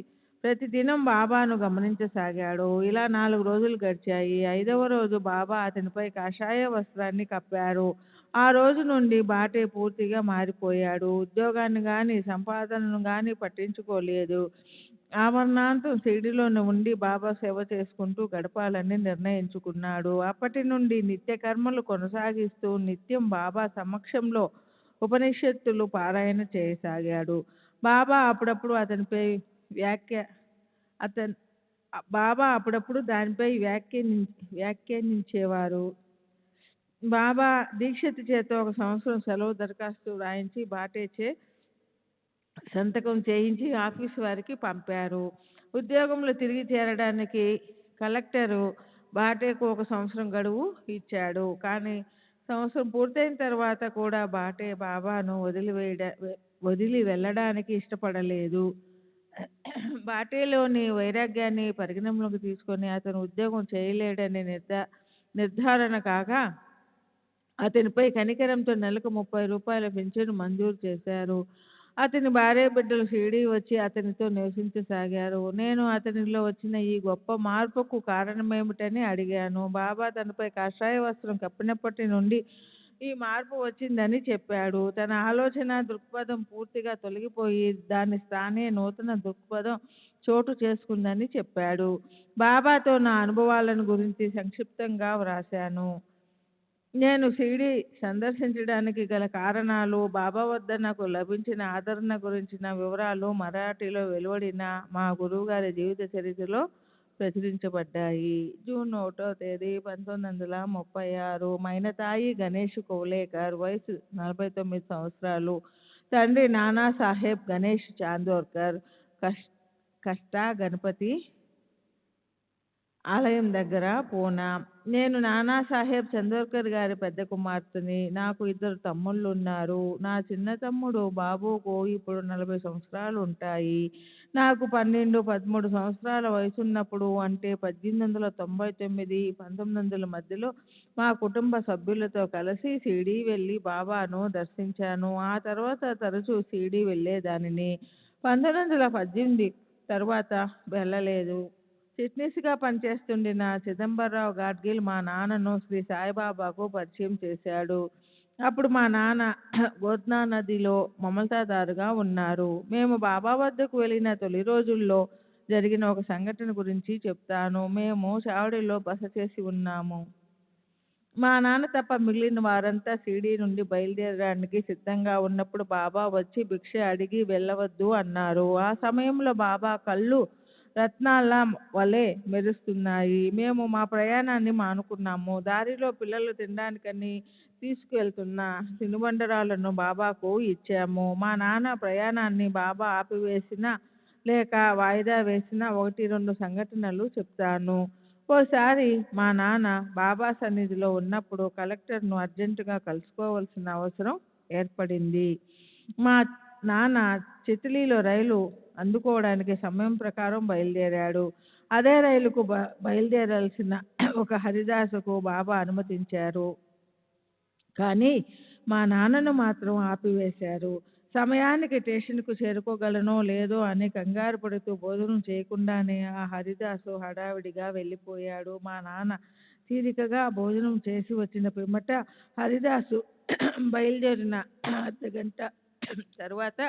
ప్రతిదినం బాబాను గమనించసాగాడు. ఇలా 4 రోజులు గడిచాయి. 5వ రోజు బాబా అతనిపై కాషాయ వస్త్రాన్ని కప్పారు. ఆ రోజు నుండి బాటే పూర్తిగా మారిపోయాడు. ఉద్యోగాన్ని గాని సంపాదనను గాని పట్టించుకోలేదు. ఆమరణాంతం షిరిడీలోనే ఉండి బాబా సేవ చేసుకుంటూ గడపాలని నిర్ణయించుకున్నాడు. అప్పటి నుండి నిత్య కర్మలు కొనసాగిస్తూ నిత్యం బాబా సమక్షంలో ఉపనిషత్తులు పారాయణ చేయసాగాడు. బాబా అప్పుడప్పుడు దానిపై వ్యాఖ్యానించేవారు. బాబా దీక్షిత్ చేత 1 సంవత్సరం సెలవు దరఖాస్తు వ్రాయించి బాటేచే సంతకం చేయించి ఆఫీసు వారికి పంపారు. ఉద్యోగంలో తిరిగి చేరడానికి కలెక్టరు బాటేకు 1 సంవత్సరం గడువు ఇచ్చాడు. కానీ సంవత్సరం పూర్తయిన తర్వాత కూడా బాటే బాబాను వదిలి వెళ్ళడానికి ఇష్టపడలేదు. బాటేలోని వైరాగ్యాన్ని పరిగణనలోకి తీసుకొని అతను ఉద్యోగం చేయలేడని నిర్ధారణ కాగా అతనిపై కనికరంతో నెలకు 30 రూపాయల పింఛను మంజూరు చేశారు. అతని భార్య బిడ్డలు షిరిడీ వచ్చి అతనితో నివసించసాగారు. నేను అతనిలో వచ్చిన ఈ గొప్ప మార్పుకు కారణమేమిటని అడిగాను. బాబా తనపై కాషాయ వస్త్రం కప్పినప్పటి నుండి ఈ మార్పు వచ్చిందని చెప్పాడు. తన ఆలోచన దృక్పథం పూర్తిగా తొలగిపోయి దాని స్థానే నూతన దృక్పథం చోటు చేసుకుందని చెప్పాడు. బాబాతో నా అనుభవాలను గురించి సంక్షిప్తంగా వ్రాశాను. నేను షిరిడీ సందర్శించడానికి గల కారణాలు, బాబా వద్ద నాకు లభించిన ఆదరణ గురించిన వివరాలు మరాఠీలో వెలువడిన మా గురువుగారి జీవిత చరిత్రలో ప్రచురించబడ్డాయి. జూన్ 1వ తేదీ 1936. మైనతాయి గణేష్ కౌలేకర్, వయసు 49 సంవత్సరాలు. తండ్రి నానాసాహెబ్ గణేష్ చాందోర్కర్, కష్టా గణపతి ఆలయం దగ్గర, పూనా. నేను నానాసాహెబ్ చందోర్కర్ గారి పెద్ద కుమార్తెని. నాకు 2 తమ్ముళ్ళు ఉన్నారు. నా చిన్న తమ్ముడు బాబుకు ఇప్పుడు 40 సంవత్సరాలు ఉంటాయి. నాకు 12, 13 సంవత్సరాల వయసున్నప్పుడు, అంటే 1899, 1900 మధ్యలో మా కుటుంబ సభ్యులతో కలిసి షిరిడీ వెళ్ళి బాబాను దర్శించాను. ఆ తర్వాత తరచూ షిరిడీ వెళ్ళేదానిని. 1918 తర్వాత వెళ్ళలేదు. చిట్నీస్గా పనిచేస్తుండిన చిదంబరరావు గాడ్గిల్ మా నాన్నను శ్రీ సాయిబాబాకు పరిచయం చేశాడు. అప్పుడు మా నాన్న గోద్నా నదిలో మమల్తాదారుగా ఉన్నారు. మేము బాబా వద్దకు వెళ్ళిన తొలి రోజుల్లో జరిగిన ఒక సంఘటన గురించి చెప్తాను. మేము చావడిలో బస చేసి ఉన్నాము. మా నాన్న తప్ప మిగిలిన వారంతా షిరిడీ నుండి బయలుదేరడానికి సిద్ధంగా ఉన్నప్పుడు బాబా వచ్చి భిక్ష అడిగి వెళ్ళవద్దు అన్నారు. ఆ సమయంలో బాబా కళ్ళు రత్నాల వలె మెరుస్తున్నాయి. మేము మా ప్రయాణాన్ని మానుకున్నాము. దారిలో పిల్లలు తినడానికని తీసుకువెళ్తున్న తినుబండరాలను బాబాకు ఇచ్చాము. మా నాన్న ప్రయాణాన్ని బాబా ఆపివేసిన లేక వాయిదా వేసిన 1-2 సంఘటనలు చెప్తాను. ఓసారి మా నాన్న బాబా సన్నిధిలో ఉన్నప్పుడు కలెక్టర్ను అర్జెంటుగా కలుసుకోవాల్సిన అవసరం ఏర్పడింది. మా నాన్న చిత్లీలో రైలు అందుకోవడానికి సమయం ప్రకారం బయలుదేరాడు. అదే రైలుకు బయలుదేరాల్సిన ఒక హరిదాసుకు బాబా అనుమతించారు. కానీ మా నాన్నను మాత్రం ఆపివేశారు. సమయానికి స్టేషన్కు చేరుకోగలనో లేదో అని కంగారు పడుతూ భోజనం చేయకుండానే ఆ హరిదాసు హడావిడిగా వెళ్ళిపోయాడు. మా నాన్న తీరికగా భోజనం చేసి వచ్చిన పిమ్మట హరిదాసు బయలుదేరిన అర్ధగంట తర్వాత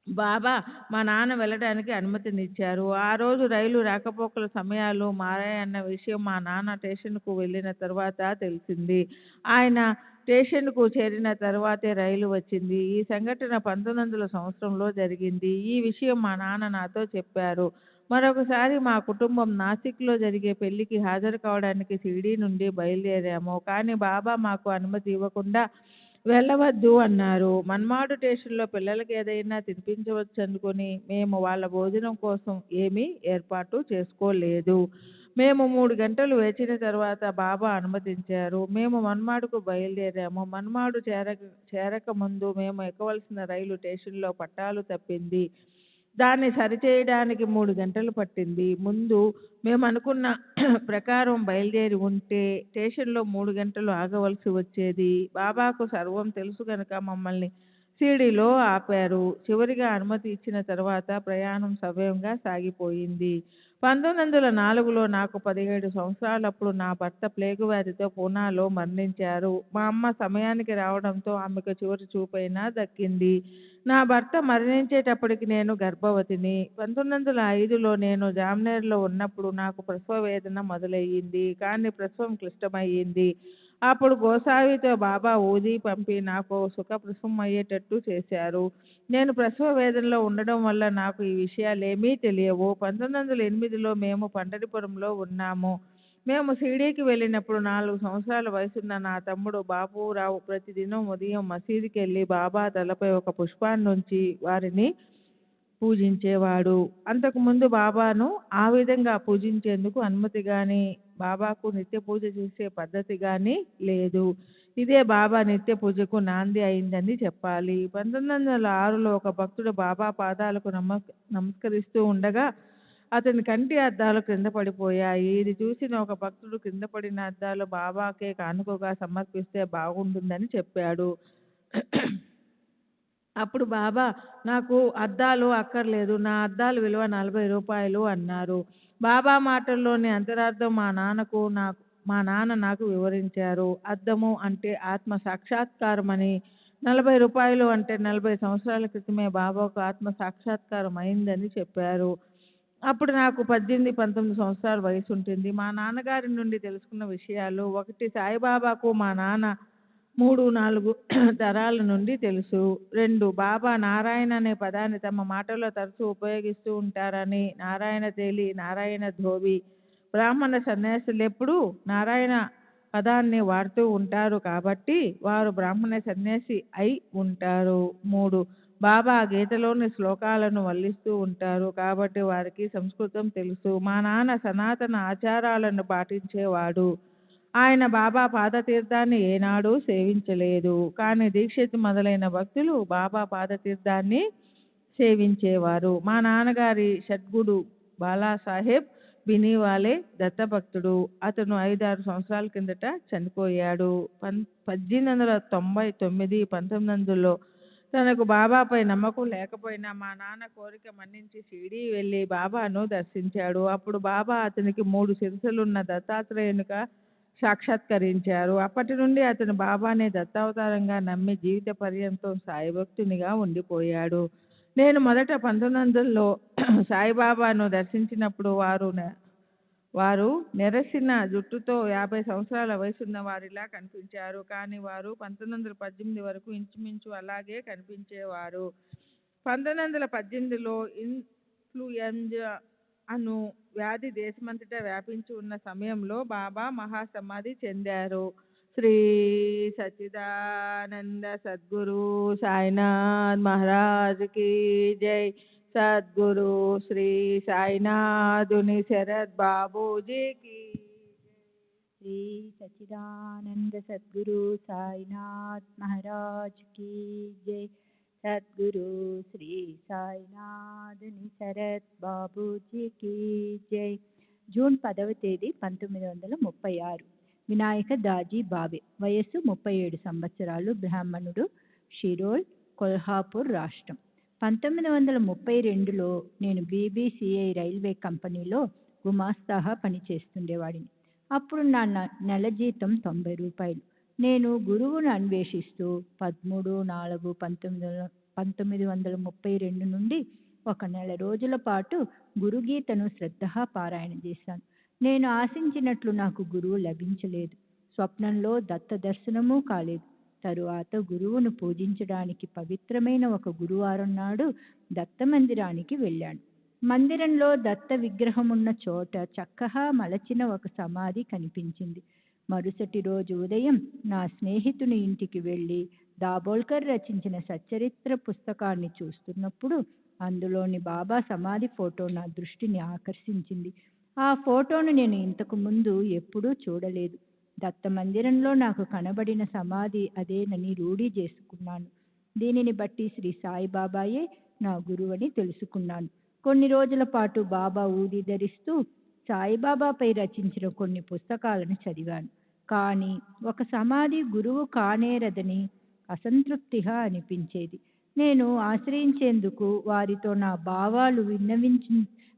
బాబా మా నాన్న వెళ్ళడానికి అనుమతినిచ్చారు. ఆ రోజు రైలు రాకపోకల సమయాలు మారాయన్న విషయం మా నాన్న స్టేషన్కు వెళ్ళిన తర్వాత తెలిసింది. ఆయన స్టేషన్కు చేరిన తర్వాతే రైలు వచ్చింది. ఈ సంఘటన 1900 సంవత్సరంలో జరిగింది. ఈ విషయం మా నాన్న నాతో చెప్పారు. మరొకసారి మా కుటుంబం నాసిక్లో జరిగే పెళ్లికి హాజరు కావడానికి షిరిడీ నుండి బయలుదేరాము. కానీ బాబా మాకు అనుమతి ఇవ్వకుండా వెళ్ళవద్దు అన్నారు. మన్మాడు స్టేషన్లో పిల్లలకి ఏదైనా తినిపించవచ్చు అనుకుని మేము వాళ్ళ భోజనం కోసం ఏమీ ఏర్పాటు చేసుకోలేదు. మేము 3 గంటలు వేచిన తర్వాత బాబా అనుమతించారు. మేము మన్మాడుకు బయలుదేరాము. మన్మాడు చేరక ముందు మేము ఎక్కవలసిన రైలు స్టేషన్లో పట్టాలు తప్పింది. దాన్ని సరిచేయడానికి 3 గంటలు పట్టింది. ముందు మేము అనుకున్న ప్రకారం బయలుదేరి ఉంటే స్టేషన్లో 3 గంటలు ఆగవలసి వచ్చేది. బాబాకు సర్వం తెలుసు కనుక మమ్మల్ని షిరిడీలో ఆపారు. చివరిగా అనుమతి ఇచ్చిన తర్వాత ప్రయాణం సవ్యంగా సాగిపోయింది. 1904లో నాకు 17 సంవత్సరాలప్పుడు నా భర్త ప్లేగు వ్యాధితో పూనాలో మరణించారు. మా అమ్మ సమయానికి రావడంతో ఆమెకు చివరి చూపైనా దక్కింది. నా భర్త మరణించేటప్పటికి నేను గర్భవతిని. 1905లో నేను జామ్నేర్లో ఉన్నప్పుడు నాకు ప్రసవ వేదన మొదలయ్యింది. కానీ ప్రసవం క్లిష్టమయ్యింది. అప్పుడు గోసావితో బాబా ఊది పంపి నాకు సుఖప్రసవం అయ్యేటట్టు చేశారు. నేను ప్రసవ వేదనలో ఉండడం వల్ల నాకు ఈ విషయాలేమీ తెలియవు. 1908లో మేము పండరిపురంలో ఉన్నాము. మేము షిరిడీకి వెళ్ళినప్పుడు 4 సంవత్సరాల వయసున్న నా తమ్ముడు బాబూరావు ప్రతిదినం ఉదయం మసీదుకి వెళ్ళి బాబా తలపై ఒక పుష్పాన్ని ఉంచి వారిని పూజించేవాడు. అంతకుముందు బాబాను ఆ విధంగా పూజించేందుకు అనుమతి కానీ, బాబాకు నిత్య పూజ చేసే పద్ధతి కానీ లేదు. ఇదే బాబా నిత్య పూజకు నాంది అయిందని చెప్పాలి. 1906లో ఒక భక్తుడు బాబా పాదాలకు నమస్కరిస్తూ ఉండగా అతని కంటి అద్దాలు క్రింద పడిపోయాయి. ఇది చూసిన ఒక భక్తుడు కింద పడిన అద్దాలు బాబాకే కానుకగా సమర్పిస్తే బాగుంటుందని చెప్పాడు. అప్పుడు బాబా నాకు అద్దాలు అక్కర్లేదు, నా అద్దాలు విలువ 40 రూపాయలు అన్నారు. బాబా మాటల్లోని అంతరార్థం మా నాన్న నాకు వివరించారు. అద్దము అంటే ఆత్మ సాక్షాత్కారం అని, 40 రూపాయలు అంటే 40 సంవత్సరాల క్రితమే బాబాకు ఆత్మ సాక్షాత్కారం అయిందని చెప్పారు. అప్పుడు నాకు 18-19 సంవత్సరాల వయసు ఉంటుంది. మా నాన్నగారి నుండి తెలుసుకున్న విషయాలు: 1 సాయిబాబాకు మా నాన్న 3-4 తరాల నుండి తెలుసు. 2 బాబా నారాయణ అనే పదాన్ని తమ మాటల్లో తరచూ ఉపయోగిస్తూ ఉంటారని, నారాయణ తేలి, నారాయణ ధోబి, బ్రాహ్మణ సన్యాసులు ఎప్పుడూ నారాయణ పదాన్ని వాడుతూ ఉంటారు కాబట్టి వారు బ్రాహ్మణ సన్యాసి అయి ఉంటారు. 3 బాబా గీతలోని శ్లోకాలను వల్లిస్తూ ఉంటారు కాబట్టి వారికి సంస్కృతం తెలుసు. మా నాన్న సనాతన ఆచారాలను పాటించేవాడు. ఆయన బాబా పాదతీర్థాన్ని ఏనాడూ సేవించలేదు. కానీ దీక్షిత్ మొదలైన భక్తులు బాబా పాదతీర్థాన్ని సేవించేవారు. మా నాన్నగారి షడ్గుడు బాలాసాహెబ్ బినీవాలే దత్తభక్తుడు. అతను 5-6 సంవత్సరాల కిందట చనిపోయాడు. 1899-1900లో తనకు బాబాపై నమ్మకం లేకపోయినా మా నాన్న కోరిక మన్నించి షిరిడీ వెళ్ళి బాబాను దర్శించాడు. అప్పుడు బాబా అతనికి 3 శిరస్సులున్న దత్తాత్రేయునిగా సాక్షాత్కరించారు. అప్పటి నుండి అతను బాబానే దత్తావతారంగా నమ్మి జీవిత పర్యంతం సాయిభక్తునిగా ఉండిపోయాడు. నేను మొదట 1900లో సాయిబాబాను దర్శించినప్పుడు వారు నెరసిన జుట్టుతో 50 సంవత్సరాల వయసున్న వారిలా కనిపించారు. కానీ వారు 1918 వరకు ఇంచుమించు అలాగే కనిపించేవారు. 1918లో ఇన్ఫ్లుయెంజా అను వ్యాధి దేశమంతటా వ్యాపించి ఉన్న సమయంలో బాబా మహాసమాధి చెందారు. శ్రీ సచ్చిదానంద సద్గురు సాయినాథ్ మహారాజ్ కి జై. సద్గురు శ్రీ సాయినాథుని శరత్ బాబూజీకి. శ్రీ సచ్చిదానంద సద్గురు సాయినాథ్ మహారాజ్ की जय. సద్గురు శ్రీ సాయినాథుని శరత్ బాబూజీ की जय. జూన్ 10వ తేదీ 1936. వినాయక దాజీ బావే. వయస్సు 37 సంవత్సరాలు. బ్రాహ్మణుడు. షిరోల్, కొల్హాపూర్ రాష్ట్రం. 1932లో నేను బీబీసీఐ రైల్వే కంపెనీలో గుమాస్తాగా పనిచేస్తుండేవాడిని. అప్పుడు నా నెల జీతం 90 రూపాయలు. నేను గురువును అన్వేషిస్తూ 13-4-1932 నుండి 1 నెల రోజుల పాటు గురుగీతను శ్రద్ధగా పారాయణ చేశాను. నేను ఆశించినట్లు నాకు గురువు లభించలేదు. స్వప్నంలో దత్త దర్శనమూ కాలేదు. తరువాత గురువును పూజించడానికి పవిత్రమైన ఒక గురువారం నాడు దత్త మందిరానికి వెళ్ళాను. మందిరంలో దత్త విగ్రహం ఉన్న చోట చక్కగా మలచిన ఒక సమాధి కనిపించింది. మరుసటి రోజు ఉదయం నా స్నేహితుని ఇంటికి వెళ్ళి దాబోల్కర్ రచించిన సచ్చరిత్ర పుస్తకాన్ని చూస్తున్నప్పుడు అందులోని బాబా సమాధి ఫోటో నా దృష్టిని ఆకర్షించింది. ఆ ఫోటోను నేను ఇంతకు ముందు ఎప్పుడూ చూడలేదు. దత్త మందిరంలో నాకు కనబడిన సమాధి అదేనని రూఢీ చేసుకున్నాను. దీనిని బట్టి శ్రీ సాయిబాబాయే నా గురువని తెలుసుకున్నాను. కొన్ని రోజుల పాటు బాబా ఊది ధరిస్తూ సాయిబాబాపై రచించిన కొన్ని పుస్తకాలను చదివాను. కానీ ఒక సమాధి గురువు కానేరదని అసంతృప్తిగా అనిపించేది. నేను ఆశ్రయించేందుకు, వారితో నా భావాలు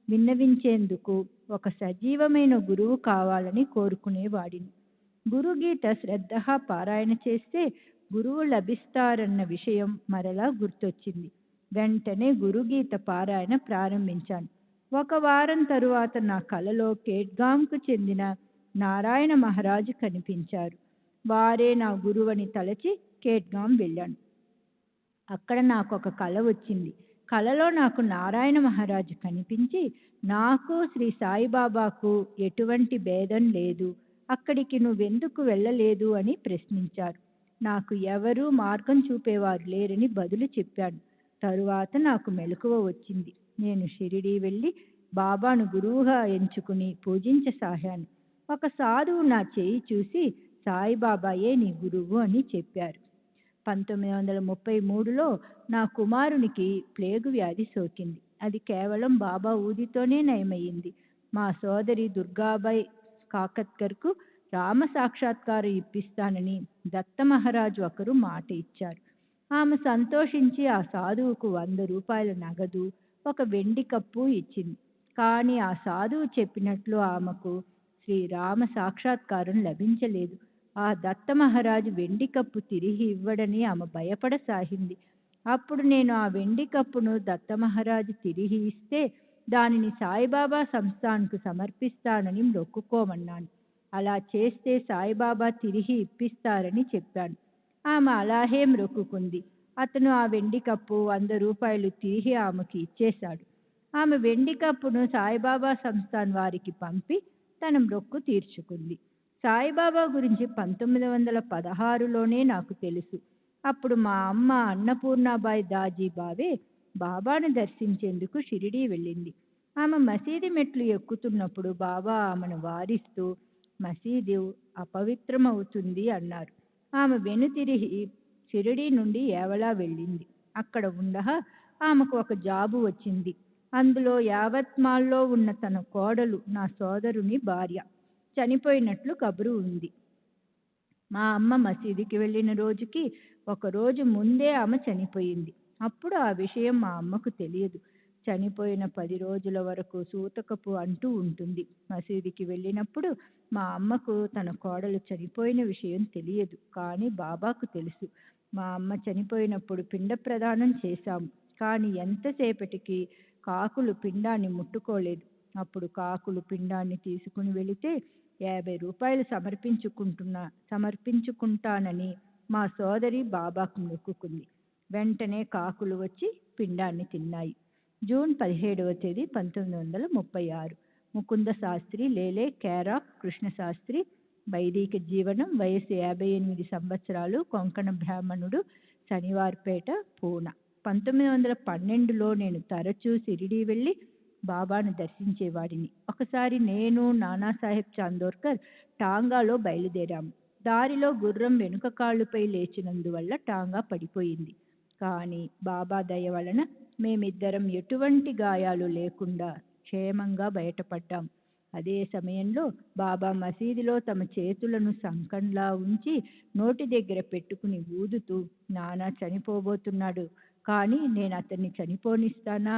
విన్నవించేందుకు ఒక సజీవమైన గురువు కావాలని కోరుకునేవాడిని. గురుగీత శ్రద్ధగా పారాయణ చేస్తే గురువు లభిస్తారన్న విషయం మరలా గుర్తొచ్చింది. వెంటనే గురుగీత పారాయణ ప్రారంభించాను. ఒక వారం తరువాత నా కలలో కేట్గాంకు చెందిన నారాయణ మహారాజు కనిపించారు. వారే నా గురువని తలచి కేట్గాం వెళ్ళాను. అక్కడ నాకు ఒక కల వచ్చింది. కలలో నాకు నారాయణ మహారాజు కనిపించి, నాకు శ్రీ సాయిబాబాకు ఎటువంటి భేదం లేదు, అక్కడికి నువ్వెందుకు వెళ్ళలేదు అని ప్రశ్నించారు. నాకు ఎవరూ మార్గం చూపేవారు లేరని బదులు చెప్పాను. తరువాత నాకు మెలకువ వచ్చింది. నేను షిరిడీ వెళ్ళి బాబాను గురువుగా ఎంచుకుని పూజించసాగాను. ఒక సాధువు నా చేయి చూసి సాయిబాబాయే నీ గురువు అని చెప్పారు. 1933లో నా కుమారునికి ప్లేగు వ్యాధి సోకింది. అది కేవలం బాబా ఊదితోనే నయమయ్యింది. మా సోదరి దుర్గాబాయ్ కాకత్కర్కు రామ సాక్షాత్కారం ఇప్పిస్తానని దత్త మహారాజు ఒకరు మాట ఇచ్చారు. ఆమె సంతోషించి ఆ సాధువుకు 100 రూపాయల నగదు, ఒక వెండి కప్పు ఇచ్చింది. కానీ ఆ సాధువు చెప్పినట్లు ఆమెకు శ్రీరామ సాక్షాత్కారం లభించలేదు. ఆ దత్త మహారాజు వెండి కప్పు తిరిగి ఇవ్వడని ఆమె భయపడసాగింది. అప్పుడు నేను ఆ వెండి కప్పును దత్త మహారాజు తిరిగి ఇస్తే దానిని సాయిబాబా సంస్థాన్కు సమర్పిస్తానని మొక్కుకోమన్నాను. అలా చేస్తే సాయిబాబా తిరిగి ఇప్పిస్తారని చెప్పాను. ఆమె అలాగే మొక్కుకుంది. అతను ఆ వెండి కప్పు 100 రూపాయలు తిరిగి ఆమెకి ఇచ్చేశాడు. ఆమె వెండి కప్పును సాయిబాబా సంస్థాన్ వారికి పంపి తన మొక్కు తీర్చుకుంది. సాయిబాబా గురించి 1916లోనే నాకు తెలుసు. అప్పుడు మా అమ్మ అన్నపూర్ణాబాయి దాజీబావే బాబాను దర్శించేందుకు షిరిడీ వెళ్ళింది. ఆమె మసీదు మెట్లు ఎక్కుతున్నప్పుడు బాబా ఆమెను వారిస్తూ మసీదు అపవిత్రమవుతుంది అన్నారు. ఆమె వెనుతిరిగి షిరిడీ నుండి ఏవలా వెళ్ళింది. అక్కడ ఉండగా ఆమెకు ఒక జాబు వచ్చింది. అందులో యావత్మాల్లో ఉన్న తన కోడలు, నా సోదరుని భార్య, చనిపోయినట్లు కబురు ఉంది. మా అమ్మ మసీదుకి వెళ్ళిన రోజుకి ఒక రోజు ముందే ఆమె చనిపోయింది. అప్పుడు ఆ విషయం మా అమ్మకు తెలియదు. చనిపోయిన 10 రోజుల వరకు సూతకపు అంటూ ఉంటుంది. మసీదుకి వెళ్ళినప్పుడు మా అమ్మకు తన కోడలు చనిపోయిన విషయం తెలియదు. కానీ బాబాకు తెలుసు. మా అమ్మ చనిపోయినప్పుడు పిండ ప్రదానం చేశాము. కానీ ఎంతసేపటికి కాకులు పిండాన్ని ముట్టుకోలేదు. అప్పుడు కాకులు పిండాన్ని తీసుకుని వెళితే 50 రూపాయలు సమర్పించుకుంటానని మా సోదరి బాబాకు మొక్కుకుంది. వెంటనే కాకులు వచ్చి పిండాన్ని తిన్నాయి. జూన్ 17వ తేదీ 1936. ముకుంద శాస్త్రి, లేలే కేరాక్ కృష్ణశాస్త్రి, వైదిక జీవనం, వయసు 58 సంవత్సరాలు, కొంకణ బ్రాహ్మణుడు, శనివార్పేట, పూనా. 1912లో నేను తరచూ షిరిడీ వెళ్ళి బాబాను దర్శించేవాడిని. ఒకసారి నేను, నానాసాహెబ్ చాందోర్కర్ టాంగాలో బయలుదేరాము. దారిలో గుర్రం వెనుక కాళ్ళుపై లేచినందువల్ల టాంగా పడిపోయింది. కానీ బాబా దయ వలన మేమిద్దరం ఎటువంటి గాయాలు లేకుండా క్షేమంగా బయటపడ్డాం. అదే సమయంలో బాబా మసీదులో తమ చేతులను సంకంలా ఉంచి నోటి దగ్గర పెట్టుకుని ఊదుతూ, నానా చనిపోబోతున్నాడు, కానీ నేను అతన్ని చనిపోనిస్తానా,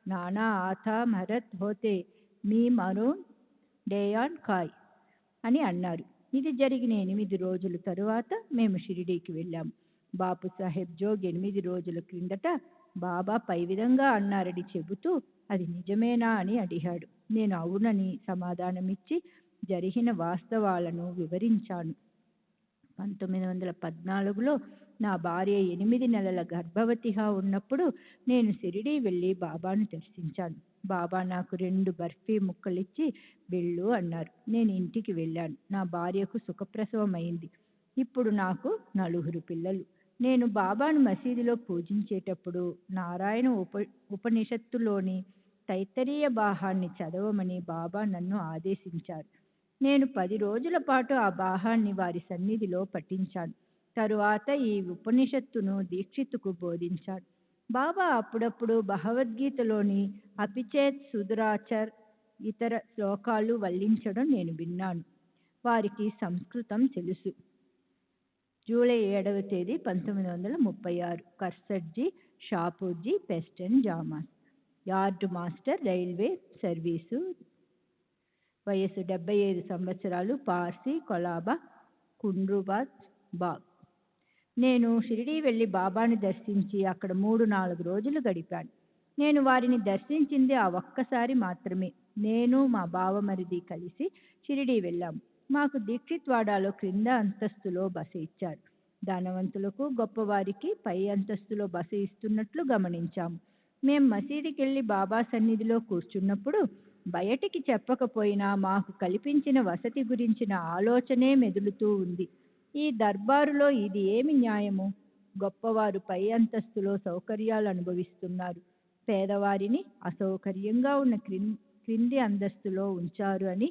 నానా ఆథా మరత్ హోతే మీ మరోన్ డేయాన్ కాయ్ అని అన్నారు. ఇది జరిగిన 8 రోజుల తరువాత మేము షిరిడీకి వెళ్ళాము. బాపు సాహెబ్ జోగ్ 8 రోజుల క్రిందట బాబా పై విధంగా అన్నారని చెబుతూ అది నిజమేనా అని అడిగాడు. నేను అవునని సమాధానమిచ్చి జరిగిన వాస్తవాలను వివరించాను. 1914లో నా భార్య 8 నెలల గర్భవతిగా ఉన్నప్పుడు నేను షిరిడీ వెళ్ళి బాబాను దర్శించాను. బాబా నాకు 2 బర్ఫీ ముక్కలిచ్చి వెళ్ళు అన్నారు. నేను ఇంటికి వెళ్ళాను. నా భార్యకు సుఖప్రసవం అయింది. ఇప్పుడు నాకు 4 పిల్లలు. నేను బాబాను మసీదులో పూజించేటప్పుడు నారాయణ ఉపనిషత్తులోని తైత్తరీయ బాహాన్ని చదవమని బాబా నన్ను ఆదేశించారు. నేను 10 రోజుల పాటు ఆ బాహాన్ని వారి సన్నిధిలో పఠించాను. తరువాత ఈ ఉపనిషత్తును దీక్షితుకు బోధించాడు. బాబా అప్పుడప్పుడు భగవద్గీతలోని అపిచేత్ సుదురాచర్ ఇతర శ్లోకాలు వల్లించడం నేను విన్నాను. వారికి సంస్కృతం తెలుసు. జూలై 7వ తేదీ 1936. Cursetji, Shapurji, Peston Jamas. Yard master, railway service. వయసు 75 సంవత్సరాలు. పార్సీ, కొలాబా, కుండ్రుబాద్ బాగ్. నేను షిరిడీ వెళ్ళి బాబాను దర్శించి అక్కడ 3-4 రోజులు గడిపాను. నేను వారిని దర్శించింది ఆ ఒక్కసారి మాత్రమే. నేను మా బావమరిది కలిసి షిరిడీ వెళ్ళాము. మాకు దీక్షిత్వాడాలో క్రింద అంతస్తులో బస ఇచ్చారు. ధనవంతులకు, గొప్పవారికి పై అంతస్తులో బస ఇస్తున్నట్లు గమనించాము. మేం మసీదుకెళ్ళి బాబా సన్నిధిలో కూర్చున్నప్పుడు బయటికి చెప్పకపోయినా మాకు కల్పించిన వసతి గురించిన ఆలోచనే మెదులుతూ ఉంది. ఈ దర్బారులో ఇది ఏమి న్యాయము? గొప్పవారు పై అంతస్తులో సౌకర్యాలు అనుభవిస్తున్నారు, పేదవారిని అసౌకర్యంగా ఉన్న క్రింది అంతస్తులో ఉంచారు అని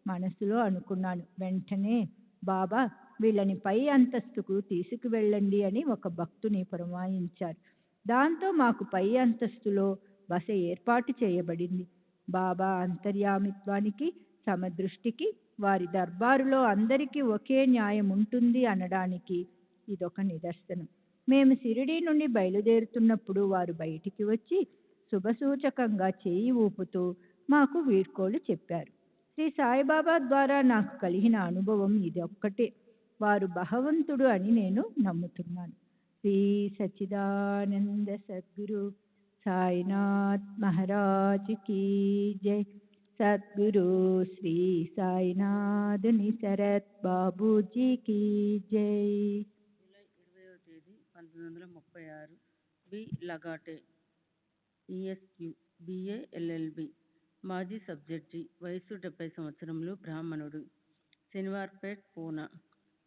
మనసులో అనుకున్నాను. వెంటనే బాబా వీళ్ళని పై అంతస్తుకు తీసుకువెళ్ళండి అని ఒక భక్తుని పురమాయించారు. దాంతో మాకు పై అంతస్తులో బస ఏర్పాటు చేయబడింది. బాబా అంతర్యామిత్వానికి, సమదృష్టికి, వారి దర్బారులో అందరికీ ఒకే న్యాయం ఉంటుంది అనడానికి ఇదొక నిదర్శనం. మేము షిరిడీ నుండి బయలుదేరుతున్నప్పుడు వారు బయటికి వచ్చి శుభసూచకంగా చేయి ఊపుతూ మాకు వీడ్కోలు చెప్పారు. శ్రీ సాయిబాబా ద్వారా నాకు కలిగిన అనుభవం ఇదొక్కటే. వారు భగవంతుడు అని నేను నమ్ముతున్నాను. శ్రీ సచ్చిదానంద సద్గురు సాయినాథ్ మహారాజ్ కీ జై. సద్గురు శ్రీ సాయినాథుని శరత్ బాబూజీ కీ జై. జూలై 20వ తేదీ 1936. బి లగాటే, ఈఎస్క్యూ, బిఏ ఎల్ఎల్బి, మాజీ సబ్జడ్జి. వయసు 70 సంవత్సరములు. బ్రాహ్మణుడు. శనివార్పేట్, పూనా.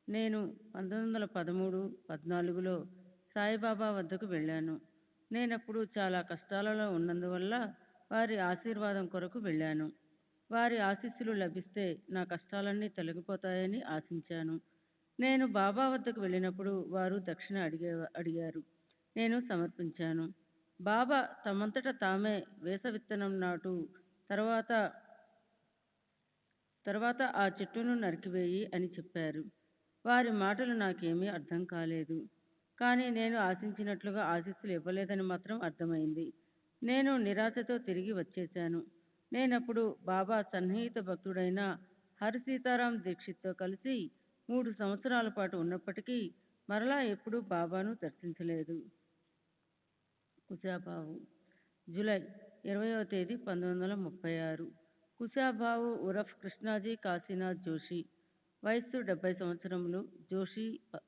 నేను 1913-14లో సాయిబాబా వద్దకు వెళ్ళాను. నేనప్పుడు చాలా కష్టాలలో ఉన్నందువల్ల వారి ఆశీర్వాదం కొరకు వెళ్ళాను. వారి ఆశీస్సులు లభిస్తే నా కష్టాలన్నీ తొలగిపోతాయని ఆశించాను. నేను బాబా వద్దకు వెళ్ళినప్పుడు వారు దక్షిణ అడిగారు. నేను సమర్పించాను. బాబా తమంతట తామే వేస విత్తనం నాటు, తర్వాత ఆ చెట్టును నరికివేయి అని చెప్పారు. వారి మాటలు నాకేమీ అర్థం కాలేదు. కానీ నేను ఆశించినట్లుగా ఆశీస్సులు ఇవ్వలేదని మాత్రం అర్థమైంది. నేను నిరాశతో తిరిగి వచ్చేశాను. నేనప్పుడు బాబా సన్నిహిత భక్తుడైన హరి సీతారాం దీక్షిత్తో కలిసి 3 సంవత్సరాల పాటు ఉన్నప్పటికీ మరలా ఎప్పుడూ బాబాను దర్శించలేదు. కుశాబావు. జూలై 20వ తేదీ 1936. కుశాబావు ఉరఫ్ కృష్ణాజీ కాశీనాథ్ జోషి. వయస్సు 70 సంవత్సరములు. జోషి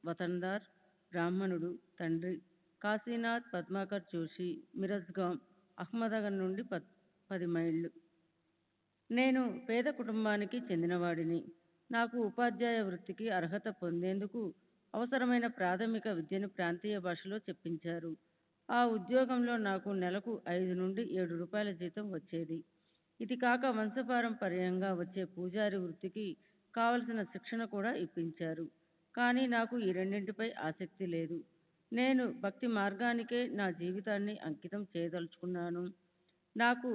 వతందార్. బ్రాహ్మణుడు. తండ్రి కాశీనాథ్ పద్మాకర్ జోషి, మిరజ్గాం, అహ్మదనగర్ నుండి 10 మైళ్ళు. నేను పేద కుటుంబానికి చెందినవాడిని. నాకు ఉపాధ్యాయ వృత్తికి అర్హత పొందేందుకు అవసరమైన ప్రాథమిక విద్యను ప్రాంతీయ భాషలో చెప్పించారు. ఆ ఉద్యోగంలో నాకు నెలకు 5 నుండి 7 రూపాయల జీతం వచ్చేది. ఇది కాక వంశపారంపర్యంగా వచ్చే పూజారి వృత్తికి కావలసిన శిక్షణ కూడా ఇప్పించారు. కానీ నాకు ఈ రెండింటిపై ఆసక్తి లేదు. నేను భక్తి మార్గానికే నా జీవితాన్ని అంకితం చేయదలుచుకున్నాను. నాకు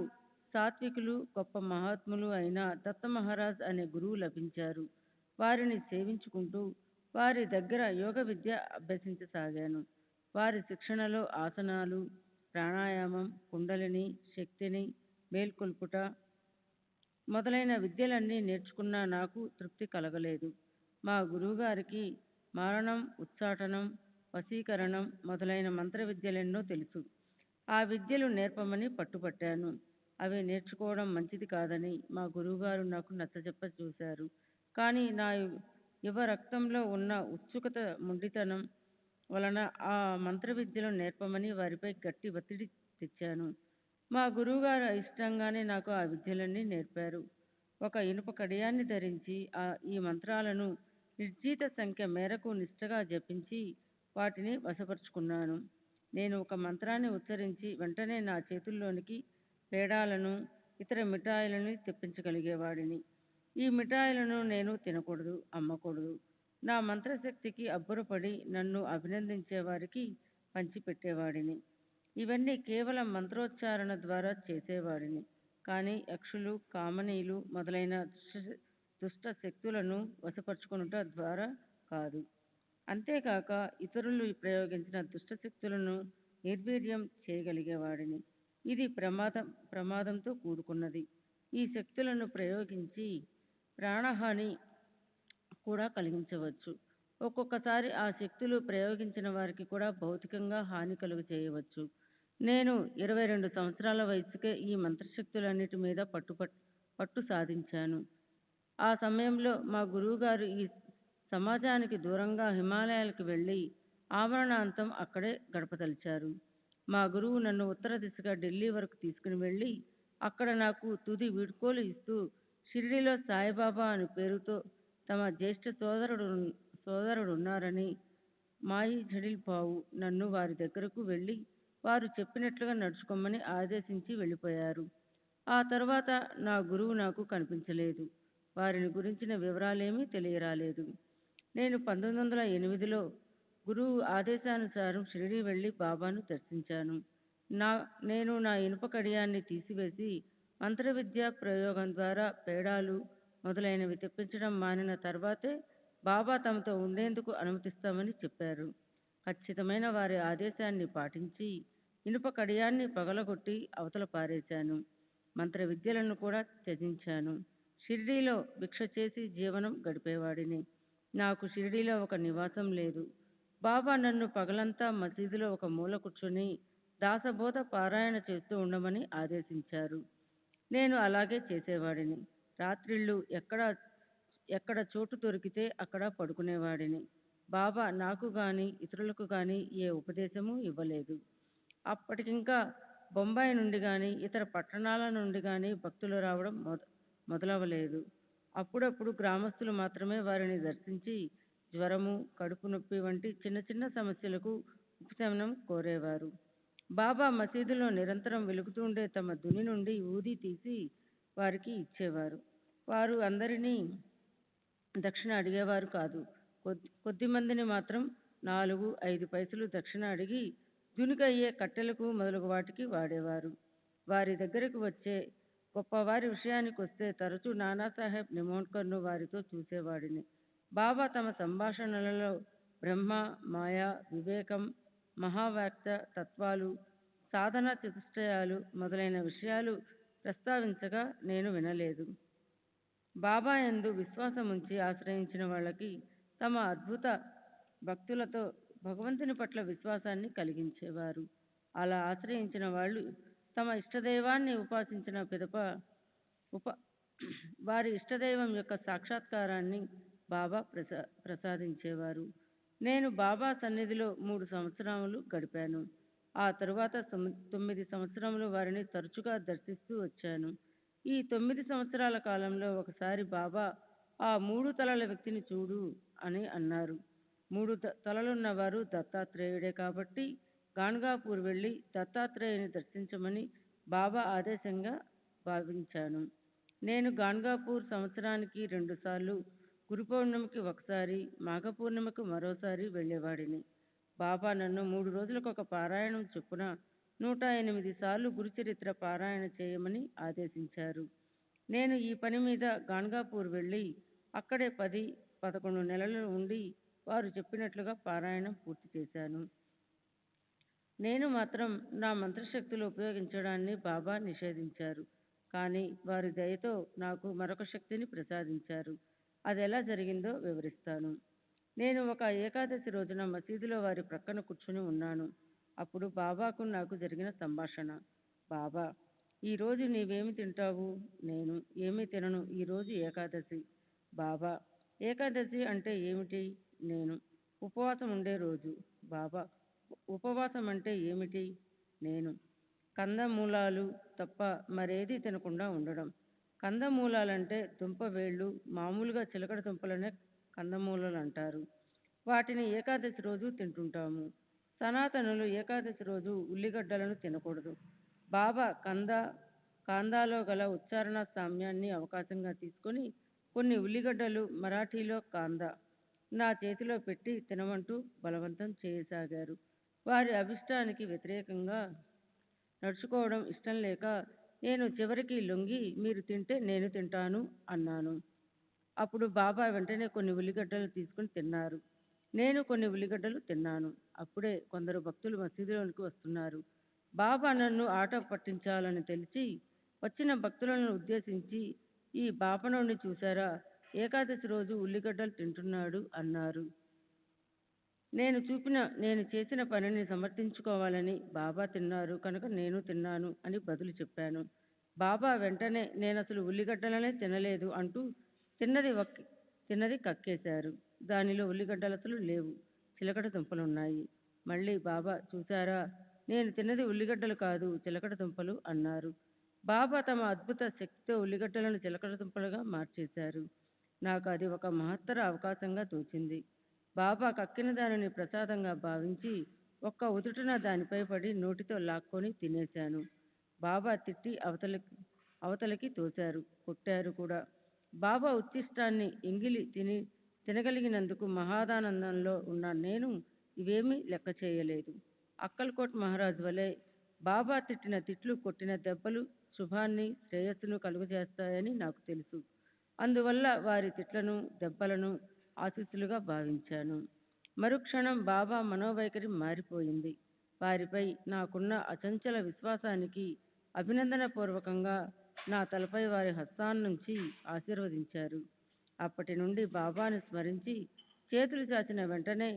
సాత్వికులు, గొప్ప మహాత్ములు అయిన దత్త మహారాజ్ అనే గురువు లభించారు. వారిని సేవించుకుంటూ వారి దగ్గర యోగ విద్య అభ్యసించసాగాను. వారి శిక్షణలో ఆసనాలు, ప్రాణాయామం, కుండలిని శక్తిని మేల్కొల్పుట మొదలైన విద్యలన్నీ నేర్చుకున్నా నాకు తృప్తి కలగలేదు. మా గురువుగారికి మారణం, ఉచ్చాటనం, వశీకరణం మొదలైన మంత్ర విద్యలెన్నో తెలుసు. ఆ విద్యలు నేర్పమని పట్టుపట్టాను. అవి నేర్చుకోవడం మంచిది కాదని మా గురువుగారు నాకు నచ్చజెప్ప చూశారు. కానీ నా యువ రక్తంలో ఉన్న ఉత్సుకత, మొండితనం వలన ఆ మంత్ర విద్యలు నేర్పమని వారిపై గట్టి ఒత్తిడి తెచ్చాను. మా గురువుగారు ఇష్టంగానే నాకు ఆ విద్యలన్నీ నేర్పారు. ఒక ఇనుప కడియాన్ని ధరించి ఈ మంత్రాలను నిర్జీత సంఖ్య మేరకు నిష్ఠగా జపించి వాటిని వశపరుచుకున్నాను. నేను ఒక మంత్రాన్ని ఉచ్చరించి వెంటనే నా చేతుల్లోనికి పేడాలను, ఇతర మిఠాయిలను తెప్పించగలిగేవాడిని. ఈ మిఠాయిలను నేను తినకూడదు, అమ్మకూడదు. నా మంత్రశక్తికి అబ్బురపడి నన్ను అభినందించే వారికి పంచిపెట్టేవాడిని. ఇవన్నీ కేవలం మంత్రోచ్చారణ ద్వారా చేసేవాడిని. కానీ యక్షులు, కామనీయులు మొదలైన దుష్ట శక్తులను వశపరుచుకొనుట ద్వారా కాదు. అంతేకాక ఇతరులు ప్రయోగించిన దుష్టశక్తులను నిర్వీర్యం చేయగలిగేవాడిని. ఇది ప్రమాదంతో కూడుకున్నది. ఈ శక్తులను ప్రయోగించి ప్రాణహాని కూడా కలిగించవచ్చు. ఒక్కొక్కసారి ఆ శక్తులు ప్రయోగించిన వారికి కూడా భౌతికంగా హాని కలుగు చేయవచ్చు. నేను 22 సంవత్సరాల వయసుకే ఈ మంత్రశక్తులన్నిటి మీద పట్టు సాధించాను. ఆ సమయంలో మా గురువుగారు ఈ సమాజానికి దూరంగా హిమాలయాలకు వెళ్ళి ఆమరణాంతం అక్కడే గడపదలిచారు. మా గురువు నన్ను ఉత్తర దిశగా ఢిల్లీ వరకు తీసుకుని వెళ్ళి అక్కడ నాకు తుది వీడ్కోలు ఇస్తూ షిరిడీలో సాయిబాబా అని పేరుతో తమ జ్యేష్ఠ సోదరుడున్నారని మాయి జడిల్పావు నన్ను వారి దగ్గరకు వెళ్ళి వారు చెప్పినట్లుగా నడుచుకోమని ఆదేశించి వెళ్ళిపోయారు. ఆ తర్వాత నా గురువు నాకు కనిపించలేదు. వారిని గురించిన వివరాలేమీ తెలియరాలేదు. నేను 1908లో గురువు ఆదేశానుసారం షిరిడీ వెళ్ళి బాబాను దర్శించాను. నేను నా ఇనుప కడియాన్ని తీసివేసి మంత్రవిద్య ప్రయోగం ద్వారా పేడాలు మొదలైనవి తెప్పించడం మానిన తర్వాతే బాబా తమతో ఉండేందుకు అనుమతిస్తామని చెప్పారు. ఖచ్చితమైన వారి ఆదేశాన్ని పాటించి ఇనుప కడియాన్ని పగలగొట్టి అవతల పారేశాను. మంత్ర విద్యలను కూడా త్యజించాను. షిరిడీలో భిక్ష చేసి జీవనం గడిపేవాడిని. నాకు షిరిడీలో ఒక నివాసం లేదు. బాబా నన్ను పగలంతా మసీదులో ఒక మూల కూర్చొని దాసబోధ పారాయణ చేస్తూ ఉండమని ఆదేశించారు. నేను అలాగే చేసేవాడిని. రాత్రిళ్ళు ఎక్కడ చోటు దొరికితే అక్కడ పడుకునేవాడిని. బాబా నాకు గాని ఇతరులకు గాని ఏ ఉపదేశము ఇవ్వలేదు. అప్పటికింకా బొంబాయి నుండి గాని ఇతర పట్టణాల నుండి గాని భక్తులు రావడం మొదలవలేదు. అప్పుడప్పుడు గ్రామస్తులు మాత్రమే వారిని దర్శించి జ్వరము, కడుపు నొప్పి వంటి చిన్న చిన్న సమస్యలకు ఉపశమనం కోరేవారు. బాబా మసీదులో నిరంతరం వెలుగుతుండే తమ దుని నుండి ఊది తీసి వారికి ఇచ్చేవారు. వారు అందరినీ దక్షిణ అడిగేవారు కాదు. కొద్ది మందిని మాత్రం 4-5 పైసలు దక్షిణ అడిగి దునికయ్యే కట్టెలకు మొదలగు వాటికి వాడేవారు. వారి దగ్గరకు వచ్చే గొప్పవారి విషయానికి వస్తే తరచూ నానాసాహెబ్ నిమోన్కర్ను వారితో చూసేవాడిని. బాబా తమ సంభాషణలలో బ్రహ్మ, మాయ, వివేకం, మహావ్యాక్త తత్వాలు, సాధన చతుష్టయాలు మొదలైన విషయాలు ప్రస్తావించగా నేను వినలేదు. బాబా యందు విశ్వాసముంచి ఆశ్రయించిన వాళ్ళకి తమ అద్భుత భక్తులతో భగవంతుని పట్ల విశ్వాసాన్ని కలిగించేవారు. అలా ఆశ్రయించిన వాళ్ళు తమ ఇష్టదైవాన్ని ఉపాసించిన పిదప వారి ఇష్టదైవం యొక్క సాక్షాత్కారాన్ని బాబా ప్రసాదించేవారు. నేను బాబా సన్నిధిలో 3 సంవత్సరములు గడిపాను. ఆ తరువాత 9 సంవత్సరములు వారిని తరచుగా దర్శిస్తూ వచ్చాను. ఈ 9 సంవత్సరాల కాలంలో ఒకసారి బాబా ఆ 3 తలల వ్యక్తిని చూడు అని అన్నారు. 3 తలలున్నవారు దత్తాత్రేయుడే కాబట్టి గాన్గాపూర్ వెళ్ళి దత్తాత్రేయుని దర్శించమని బాబా ఆదేశంగా భావించాను. నేను గాన్గాపూర్ సంవత్సరానికి 2 సార్లు, గురు పౌర్ణమికి ఒకసారి, మాఘ పూర్ణిమకు మరోసారి వెళ్ళేవాడిని. బాబా నన్ను 3 రోజులకు ఒక పారాయణం చొప్పున 108 సార్లు గురుచరిత్ర పారాయణ చేయమని ఆదేశించారు. నేను ఈ పని మీద గాన్గాపూర్ వెళ్ళి అక్కడే 10-11 నెలలు ఉండి వారు చెప్పినట్లుగా పారాయణం పూర్తి చేశాను. నేను మాత్రం నా మంత్రశక్తులు ఉపయోగించడాన్ని బాబా నిషేధించారు. కానీ వారి దయతో నాకు మరొక శక్తిని ప్రసాదించారు. అది ఎలా జరిగిందో వివరిస్తాను. నేను ఒక ఏకాదశి రోజున మసీదులో వారి ప్రక్కన కూర్చుని ఉన్నాను. అప్పుడు బాబాకు నాకు జరిగిన సంభాషణ. బాబా, ఈరోజు నీవేమి తింటావు? నేను, ఏమీ తినను, ఈరోజు ఏకాదశి. బాబా, ఏకాదశి అంటే ఏమిటి? నేను, ఉపవాసం ఉండే రోజు. బాబా, ఉపవాసం అంటే ఏమిటి? నేను, కందమూలాలు తప్ప మరేదీ తినకుండా ఉండడం. కందమూలాలంటే దుంప వేళ్ళు, మామూలుగా చిలకడ దుంపలనే కందమూలాలు అంటారు. వాటిని ఏకాదశి రోజు తింటుంటాము. సనాతనులు ఏకాదశి రోజు ఉల్లిగడ్డలను తినకూడదు. బాబా కాందాలో గల ఉచ్చారణ సామ్యాన్ని అవకాశంగా తీసుకొని కొన్ని ఉల్లిగడ్డలు, మరాఠీలో కాందా, నా చేతిలో పెట్టి తినమంటూ బలవంతం చేయసాగారు. వారి అభిష్టానికి వ్యతిరేకంగా నడుచుకోవడం ఇష్టం లేక నేను చివరికి లొంగి మీరు తింటే నేను తింటాను అన్నాను. అప్పుడు బాబా వెంటనే కొన్ని ఉల్లిగడ్డలు తీసుకుని తిన్నారు. నేను కొన్ని ఉల్లిగడ్డలు తిన్నాను. అప్పుడే కొందరు భక్తులు మసీదులోనికి వస్తున్నారు. బాబా నన్ను ఆట పట్టించాలని తెలిసి వచ్చిన భక్తులను ఉద్దేశించి, ఈ బాపనోడిని చూశారా, ఏకాదశి రోజు ఉల్లిగడ్డలు తింటున్నాడు అన్నారు. నేను చేసిన పనిని సమర్థించుకోవాలని బాబా తిన్నారు కనుక నేను తిన్నాను అని బదులు చెప్పాను. బాబా వెంటనే నేనసలు ఉల్లిగడ్డలనే తినలేదు అంటూ తిన్నది కక్కేశారు. దానిలో ఉల్లిగడ్డలు అసలు లేవు, చిలకడ దుంపలున్నాయి. మళ్ళీ బాబా చూశారా, నేను తిన్నది ఉల్లిగడ్డలు కాదు చిలకడ దుంపలు అన్నారు. బాబా తమ అద్భుత శక్తితో ఉల్లిగడ్డలను చిలకడ దుంపలుగా మార్చేశారు. నాకు అది ఒక మహత్తర అవకాశంగా తోచింది. బాబా కక్కిన దానిని ప్రసాదంగా భావించి ఒక్క ఉదుటున దానిపై పడి నోటితో లాక్కొని తినేశాను. బాబా తిట్టి అవతలికి తోశారు, కొట్టారు కూడా. బాబా ఉచ్చిష్టాన్ని ఎంగిలి తినగలిగినందుకు మహాదానందంలో ఉన్న నేను ఇవేమీ లెక్క చేయలేదు. అక్కల్కోట్ మహారాజు వలె బాబా తిట్టిన తిట్లు, కొట్టిన దెబ్బలు శుభాన్ని, శ్రేయస్సును కలుగజేస్తాయని నాకు తెలుసు. అందువల్ల వారి తిట్లను, దెబ్బలను ఆశీస్సులుగా భావించాను. మరుక్షణం బాబా మనోవైఖరి మారిపోయింది. వారిపై నాకున్న అచంచల విశ్వాసానికి అభినందనపూర్వకంగా నా తలపై వారి హస్తాన్నుంచి ఆశీర్వదించారు. అప్పటి నుండి బాబాను స్మరించి చేతులు చాచిన వెంటనే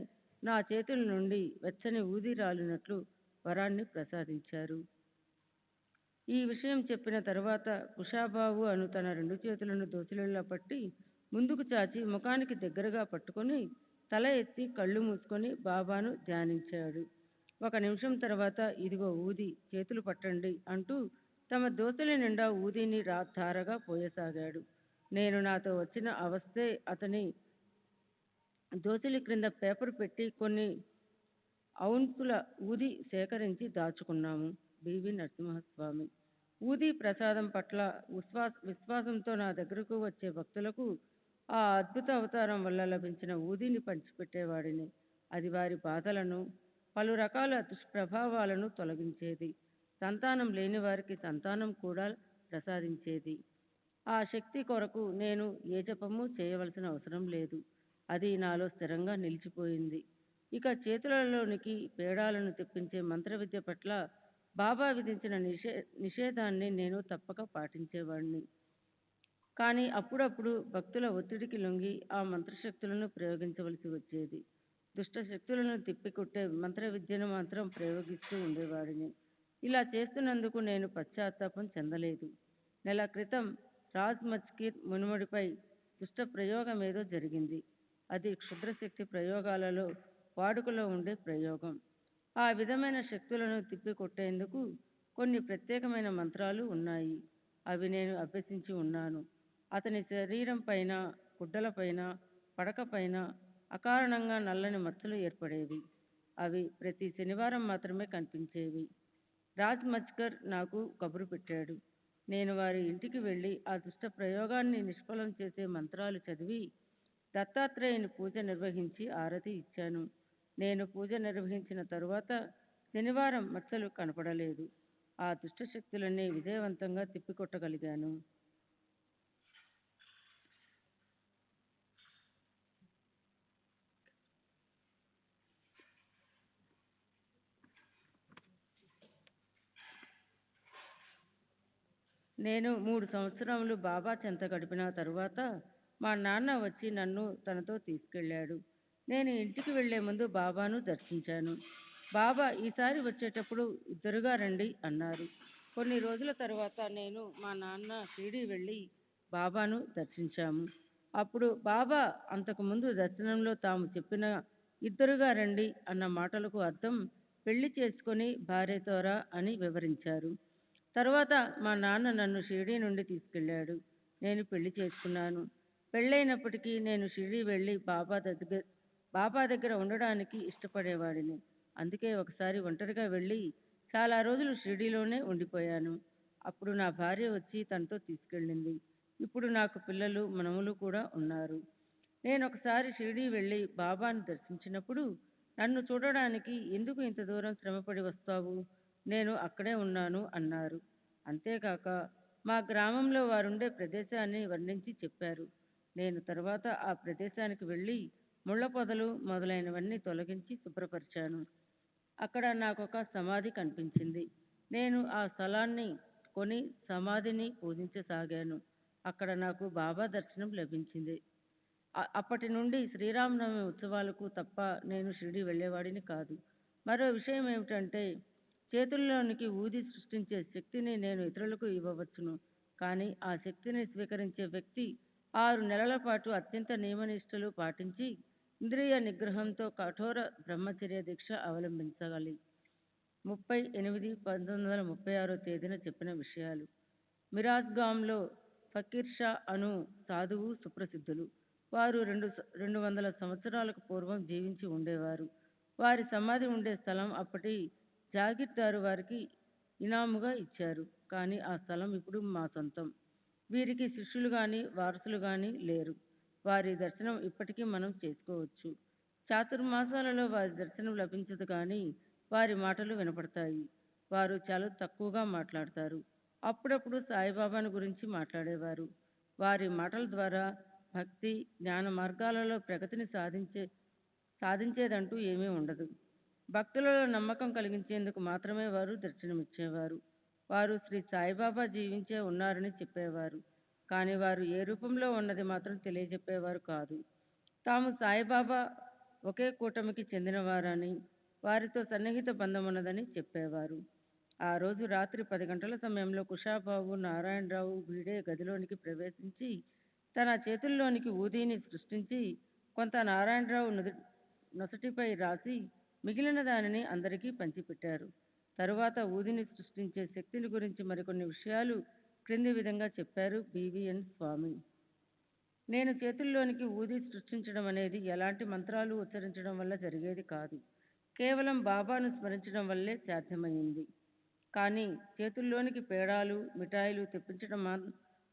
నా చేతుల నుండి వెచ్చని ఊది రాలినట్లు వరాన్ని ప్రసాదించారు. ఈ విషయం చెప్పిన తరువాత కుషాబావు అను తన 2 చేతులను దోసిలిలా పట్టి ముందుకు చాచి ముఖానికి దగ్గరగా పట్టుకొని తల ఎత్తి కళ్ళు మూసుకొని బాబాను ధ్యానించాడు. 1 నిమిషం తర్వాత ఇదిగో ఊది, చేతులు పట్టండి అంటూ తమ దోసిలి నిండా ఊదిని ధారగా పోయసాగాడు. నేను నాతో వచ్చిన అవస్థే అతని దోసిలి క్రింద పేపరు పెట్టి కొన్ని ఔన్సుల ఊది సేకరించి దాచుకున్నాము. బివి నరసింహస్వామి. ఊది ప్రసాదం పట్ల విశ్వాసంతో నా దగ్గరకు వచ్చే భక్తులకు ఆ అద్భుత అవతారం వల్ల లభించిన ఊదిని పంచిపెట్టేవాడిని. అది వారి బాధలను, పలు రకాల దుష్ప్రభావాలను తొలగించేది. సంతానం లేని వారికి సంతానం కూడా ప్రసాదించేది. ఆ శక్తి కొరకు నేను ఏ జపము చేయవలసిన అవసరం లేదు. అది నాలో స్థిరంగా నిలిచిపోయింది. ఇక చేతులలోనికి పేడాలను తెప్పించే మంత్ర విద్య పట్ల బాబా విధించిన నిషేధాన్ని నేను తప్పక పాటించేవాడిని. కానీ అప్పుడప్పుడు భక్తుల ఒత్తిడికి లొంగి ఆ మంత్రశక్తులను ప్రయోగించవలసి వచ్చేది. దుష్ట శక్తులను తిప్పికొట్టే మంత్ర విద్యను మాత్రం ప్రయోగిస్తూ ఉండేవాడిని. ఇలా చేస్తున్నందుకు నేను పశ్చాత్తాపం చెందలేదు. నెల క్రితం రాజ్ మచ్కిర్ మునుమడిపై దుష్ట ప్రయోగమేదో జరిగింది. అది క్షుద్రశక్తి ప్రయోగాలలో వాడుకలో ఉండే ప్రయోగం. ఆ విధమైన శక్తులను తిప్పికొట్టేందుకు కొన్ని ప్రత్యేకమైన మంత్రాలు ఉన్నాయి. అవి నేను అభ్యసించి ఉన్నాను. అతని శరీరం పైన, గుడ్డలపైన, పడకపైన అకారణంగా నల్లని మచ్చలు ఏర్పడేవి. అవి ప్రతి శనివారం మాత్రమే కనిపించేవి. రాజ్ మచ్కర్ నాకు కబురు పెట్టాడు. నేను వారి ఇంటికి వెళ్ళి ఆ దుష్ట ప్రయోగాన్ని నిష్ఫలం చేసే మంత్రాలు చదివి దత్తాత్రేయుని పూజ నిర్వహించి ఆరతి ఇచ్చాను. నేను పూజ నిర్వహించిన తరువాత శనివారం మచ్చలు కనపడలేదు. ఆ దుష్టశక్తులన్నీ విజయవంతంగా తిప్పికొట్టగలిగాను. నేను 3 సంవత్సరములు బాబా చెంత గడిపిన తరువాత మా నాన్న వచ్చి నన్ను తనతో తీసుకెళ్ళాడు. నేను ఇంటికి వెళ్లే ముందు బాబాను దర్శించాను. బాబా ఈసారి వచ్చేటప్పుడు ఇద్దరుగా రండి అన్నారు. కొన్ని రోజుల తరువాత నేను మా నాన్న షిరిడీ వెళ్ళి బాబాను దర్శించాము. అప్పుడు బాబా అంతకుముందు దర్శనంలో తాము చెప్పిన ఇద్దరుగా రండి అన్న మాటలకు అర్థం పెళ్లి చేసుకొని భార్యతోరా అని వివరించారు. తర్వాత మా నాన్న నన్ను షిరిడీ నుండి తీసుకెళ్ళాడు. నేను పెళ్లి చేసుకున్నాను. పెళ్ళైనప్పటికీ నేను షిరిడీ వెళ్ళి బాబా దగ్గర ఉండడానికి ఇష్టపడేవాడిని. అందుకే ఒకసారి ఒంటరిగా వెళ్ళి చాలా రోజులు షిరిడీలోనే ఉండిపోయాను. అప్పుడు నా భార్య వచ్చి తనతో తీసుకెళ్ళింది. ఇప్పుడు నాకు పిల్లలు, మనవలు కూడా ఉన్నారు. నేను ఒకసారి షిరిడీ వెళ్ళి బాబాను దర్శించినప్పుడు నన్ను చూడడానికి ఎందుకు ఇంత దూరం శ్రమపడి వస్తావు? నేను అక్కడే ఉన్నాను అన్నారు. అంతేకాక మా గ్రామంలో వారుండే ప్రదేశాన్ని వర్ణించి చెప్పారు. నేను తర్వాత ఆ ప్రదేశానికి వెళ్ళి ముళ్ళ పొదలు మొదలైనవన్నీ తొలగించి శుభ్రపరిచాను. అక్కడ నాకొక సమాధి కనిపించింది. నేను ఆ స్థలాన్ని కొని సమాధిని పూజించసాగాను. అక్కడ నాకు బాబా దర్శనం లభించింది. అప్పటి నుండి శ్రీరామనవమి ఉత్సవాలకు తప్ప నేను షిరిడి వెళ్ళేవాడిని కాదు. మరో విషయం ఏమిటంటే, చేతుల్లోనికి ఊది సృష్టించే శక్తిని నేను ఇతరులకు ఇవ్వవచ్చును. కానీ ఆ శక్తిని స్వీకరించే వ్యక్తి 6 నెలల పాటు అత్యంత నియమనిష్టలు పాటించి ఇంద్రియ నిగ్రహంతో కఠోర బ్రహ్మచర్య దీక్ష అవలంబించాలి. 30/8/1936 తేదీన చెప్పిన విషయాలు. మిరాజ్గాంలో ఫకీర్ షా అను సాధువు సుప్రసిద్ధులు. వారు 200 సంవత్సరాలకు పూర్వం జీవించి ఉండేవారు. వారి సమాధి ఉండే స్థలం అప్పటి జాగీర్దారు వారికి ఇనాముగా ఇచ్చారు. కానీ ఆ స్థలం ఇప్పుడు మా సొంతం. వీరికి శిష్యులు కానీ వారసులు కానీ లేరు. వారి దర్శనం ఇప్పటికీ మనం చేసుకోవచ్చు. చాతుర్మాసాలలో వారి దర్శనం లభించదు, కానీ వారి మాటలు వినపడతాయి. వారు చాలా తక్కువగా మాట్లాడతారు. అప్పుడప్పుడు సాయిబాబాను గురించి మాట్లాడేవారు. వారి మాటల ద్వారా భక్తి, జ్ఞాన మార్గాలలో ప్రగతిని సాధించేదంటూ ఏమీ ఉండదు. భక్తులలో నమ్మకం కలిగించేందుకు మాత్రమే వారు దర్శనమిచ్చేవారు. వారు శ్రీ సాయిబాబా జీవించే ఉన్నారని చెప్పేవారు. కానీ వారు ఏ రూపంలో ఉన్నది మాత్రం తెలియజెప్పేవారు కాదు. తాము సాయిబాబా ఒకే కూటమికి చెందినవారని, వారితో సన్నిహిత బంధం ఉన్నదని చెప్పేవారు. ఆ రోజు రాత్రి 10 గంటల సమయంలో కుషాబాబు నారాయణరావు వీడే గదిలోనికి ప్రవేశించి తన చేతుల్లోనికి ఊదీని సృష్టించి కొంత నారాయణరావు నొసటిపై రాసి మిగిలిన దానిని అందరికీ పంచిపెట్టారు. తరువాత ఊదిని సృష్టించే శక్తిని గురించి మరికొన్ని విషయాలు క్రింది విధంగా చెప్పారు బివిఎన్ స్వామి. నేను చేతుల్లోనికి ఊది సృష్టించడం అనేది ఎలాంటి మంత్రాలు ఉచ్చరించడం వల్ల జరిగేది కాదు. కేవలం బాబాను స్మరించడం వల్లే సాధ్యమైంది. కానీ చేతుల్లోనికి పేడాలు, మిఠాయిలు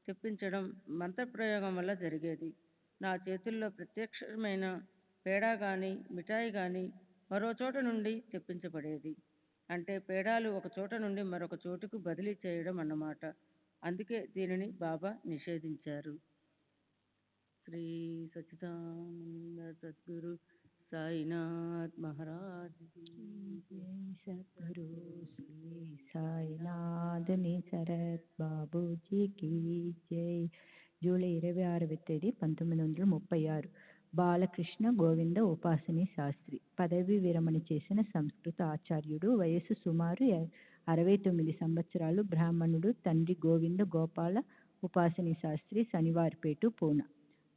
తెప్పించడం మంత్రప్రయోగం వల్ల జరిగేది. నా చేతుల్లో ప్రత్యక్షమైన పేడా కానీ మిఠాయి కానీ మరో చోట నుండి తెప్పించబడేది. అంటే పేడాలు ఒక చోట నుండి మరొక చోటుకు బదిలీ చేయడం అన్నమాట. అందుకే దీనిని బాబా నిషేధించారు. శ్రీ సచ్చిదానంద సద్గురు సాయినాథ్ మహారాజ్ సద్గురు శ్రీ సాయినాథని శరత్ బాబూజీకి జై. జూలై 26వ తేదీ 1936. బాలకృష్ణ గోవింద ఉపాసని శాస్త్రి. పదవీ విరమణ చేసిన సంస్కృత ఆచార్యుడు. వయస్సు సుమారు 69 సంవత్సరాలు. బ్రాహ్మణుడు. తండ్రి గోవింద గోపాల ఉపాసని శాస్త్రి, శనివారపేట, పూనా.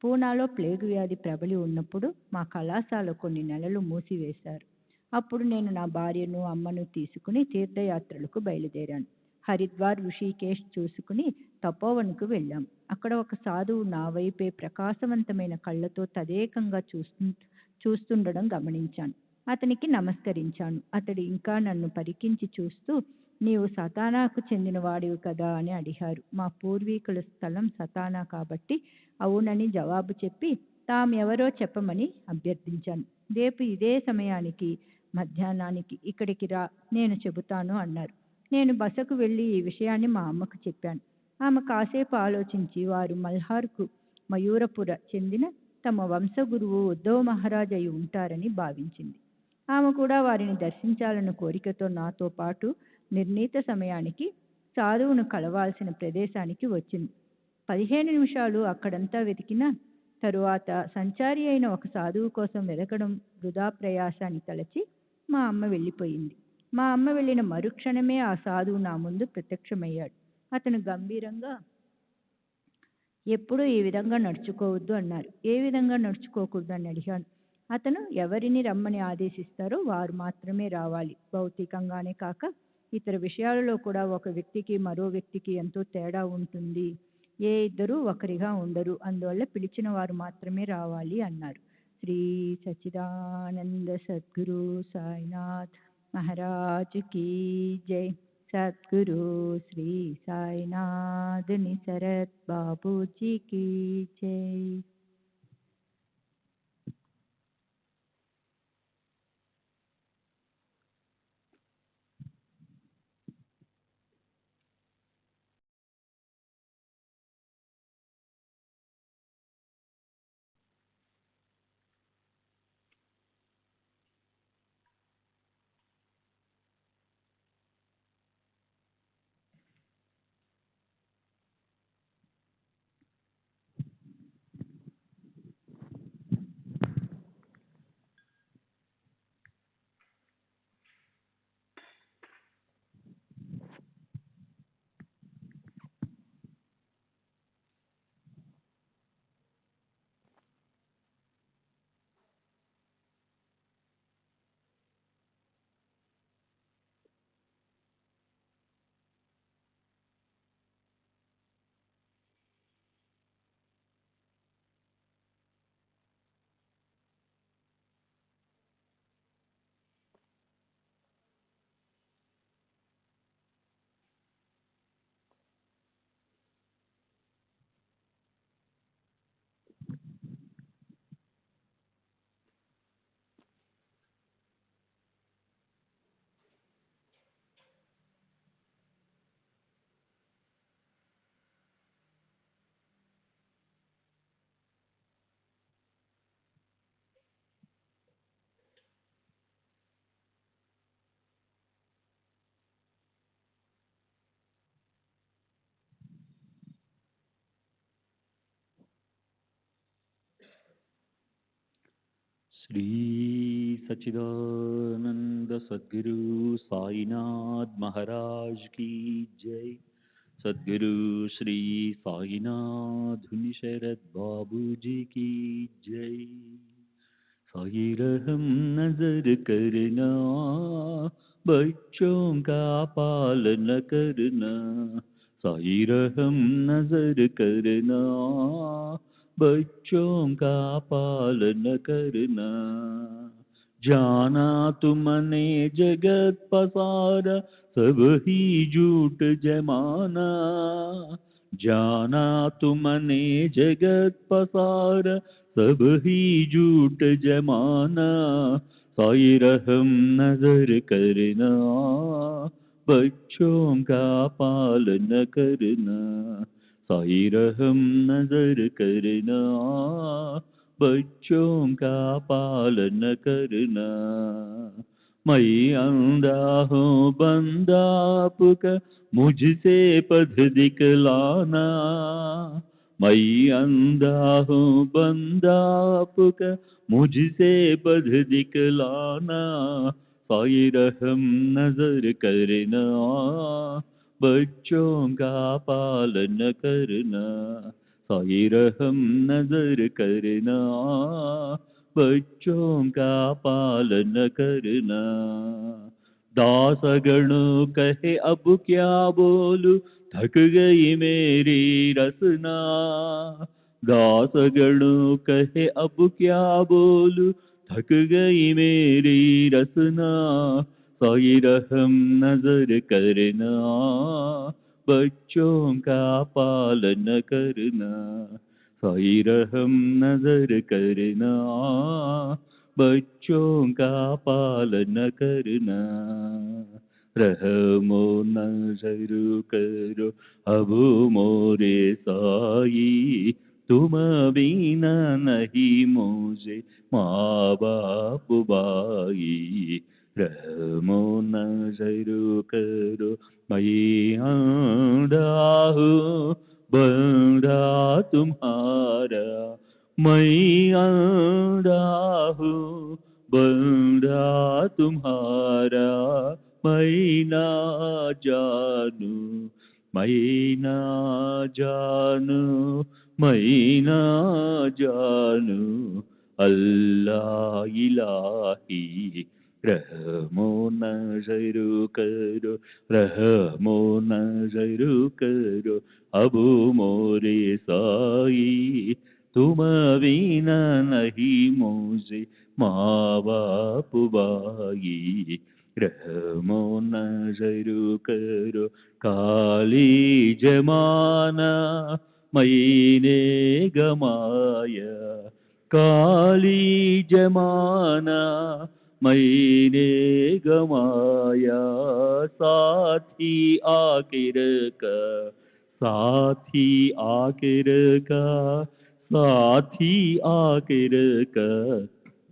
పూనాలో ప్లేగు వ్యాధి ప్రబలి ఉన్నప్పుడు మా కళాశాల కొన్ని నెలలు మూసివేశారు. అప్పుడు నేను నా భార్యను, అమ్మను తీసుకుని తీర్థయాత్రలకు బయలుదేరాను. హరిద్వార్, ఋషికేశ్ చూసుకుని తపోవన్కు వెళ్ళాం. అక్కడ ఒక సాధువు నా వైపే ప్రకాశవంతమైన కళ్ళతో తదేకంగా చూస్తుండడం గమనించాను. అతనికి నమస్కరించాను. అతడు ఇంకా నన్ను పరికించి చూస్తూ, నీవు సతానాకు చెందిన వాడివి కదా అని అడిగారు. మా పూర్వీకుల స్థలం సతానా కాబట్టి అవునని జవాబు చెప్పి తామెవరో చెప్పమని అభ్యర్థించాను. రేపు ఇదే సమయానికి మధ్యాహ్నానికి ఇక్కడికి రా, నేను చెబుతాను అన్నారు. నేను బసకు వెళ్ళి ఈ విషయాన్ని మా అమ్మకు చెప్పాను. ఆమె కాసేపు ఆలోచించి వారు మల్హార్కు మయూరపుర చెందిన తమ వంశగురువు ఉద్ధవ్ మహారాజ్ అయి ఉంటారని భావించింది. ఆమె కూడా వారిని దర్శించాలన్న కోరికతో నాతో పాటు నిర్ణీత సమయానికి సాధువును కలవాల్సిన ప్రదేశానికి వచ్చింది. 15 నిమిషాలు అక్కడంతా వెతికిన తరువాత సంచారి అయిన ఒక సాధువు కోసం వెతకడం వృధా ప్రయాసాన్ని తలచి మా అమ్మ వెళ్ళిపోయింది. మా అమ్మ వెళ్ళిన మరుక్షణమే ఆ సాధువు నా ముందు ప్రత్యక్షమయ్యాడు. అతను గంభీరంగా, ఎప్పుడూ ఈ విధంగా నడుచుకోవద్దు అన్నారు. ఏ విధంగా నడుచుకోకూడదు అని అడిగాను. అతను ఎవరిని రమ్మని ఆదేశిస్తారో వారు మాత్రమే రావాలి. భౌతికంగానే కాక ఇతర విషయాలలో కూడా ఒక వ్యక్తికి మరో వ్యక్తికి ఎంతో తేడా ఉంటుంది. ఏ ఇద్దరూ ఒకరిగా ఉండరు. అందువల్ల పిలిచిన వారు మాత్రమే రావాలి అన్నారు. శ్రీ సచ్చిదానంద సద్గురు సాయినాథ్ మహారాజ్ కీ జై. सद्गुरु श्री साईनाथ निसरत बाबू जी की जय। श्री सच्चिदानंद सद्गुरु साईनाथ महाराज की जय। सद्गुरु श्री साईनाथ शरद बाबू जी की जय। साई रहम नजर करना, बच्चों का पालन करना। साई रहम नजर करना, बच्चों का पालन करना। जाना तुमने जगत पसारा, सब ही झूठ जमाना। जाना तुमने जगत पसारा, सब ही झूठ जमाना। साई रहम नजर करना, बच्चों का पालन करना। साई रहम नजर करना, बच्चों का पालन करना। मैं अंधा हूँ बंदा आपका, मुझसे पथ दिखलाना। मैं अंधा हूँ बंदा आपका, मुझसे पथ दिखलाना। साई रहम नजर करना, बच्चों का पालन करना। साई रहम नजर करना, बच्चों का पालन करना। दास गणों कहे अब क्या बोलूं, थक गई मेरी रसना। दास गणों कहे अब क्या बोलूं, थक गई मेरी रसना। साई रहम नजर करना, बच्चों का पालन करना। साई रहम नजर करना, बच्चों का पालन करना। रहमो नजर करो अब मोरे साई, तुम बिना नहीं मुझे माँ बाप भाई। रहमो नजर करो मैं आंधा हूँ बंदा तुम्हारा। मैं आंधा हूँ बंदा तुम्हारा। मैं ना जानू, मैं ना जानू, मैं ना जानू अल्लाह इलाही। रहमो नजर करो, रहमो नजर करो अब मोरे साई, तुम बिना नहीं मुझे माँ बाप भाई। रहमो नजर करो मैने गमाया काली जमाना मैंने गमाया साथी आखिर का साथी आखिर का साथी आखिर का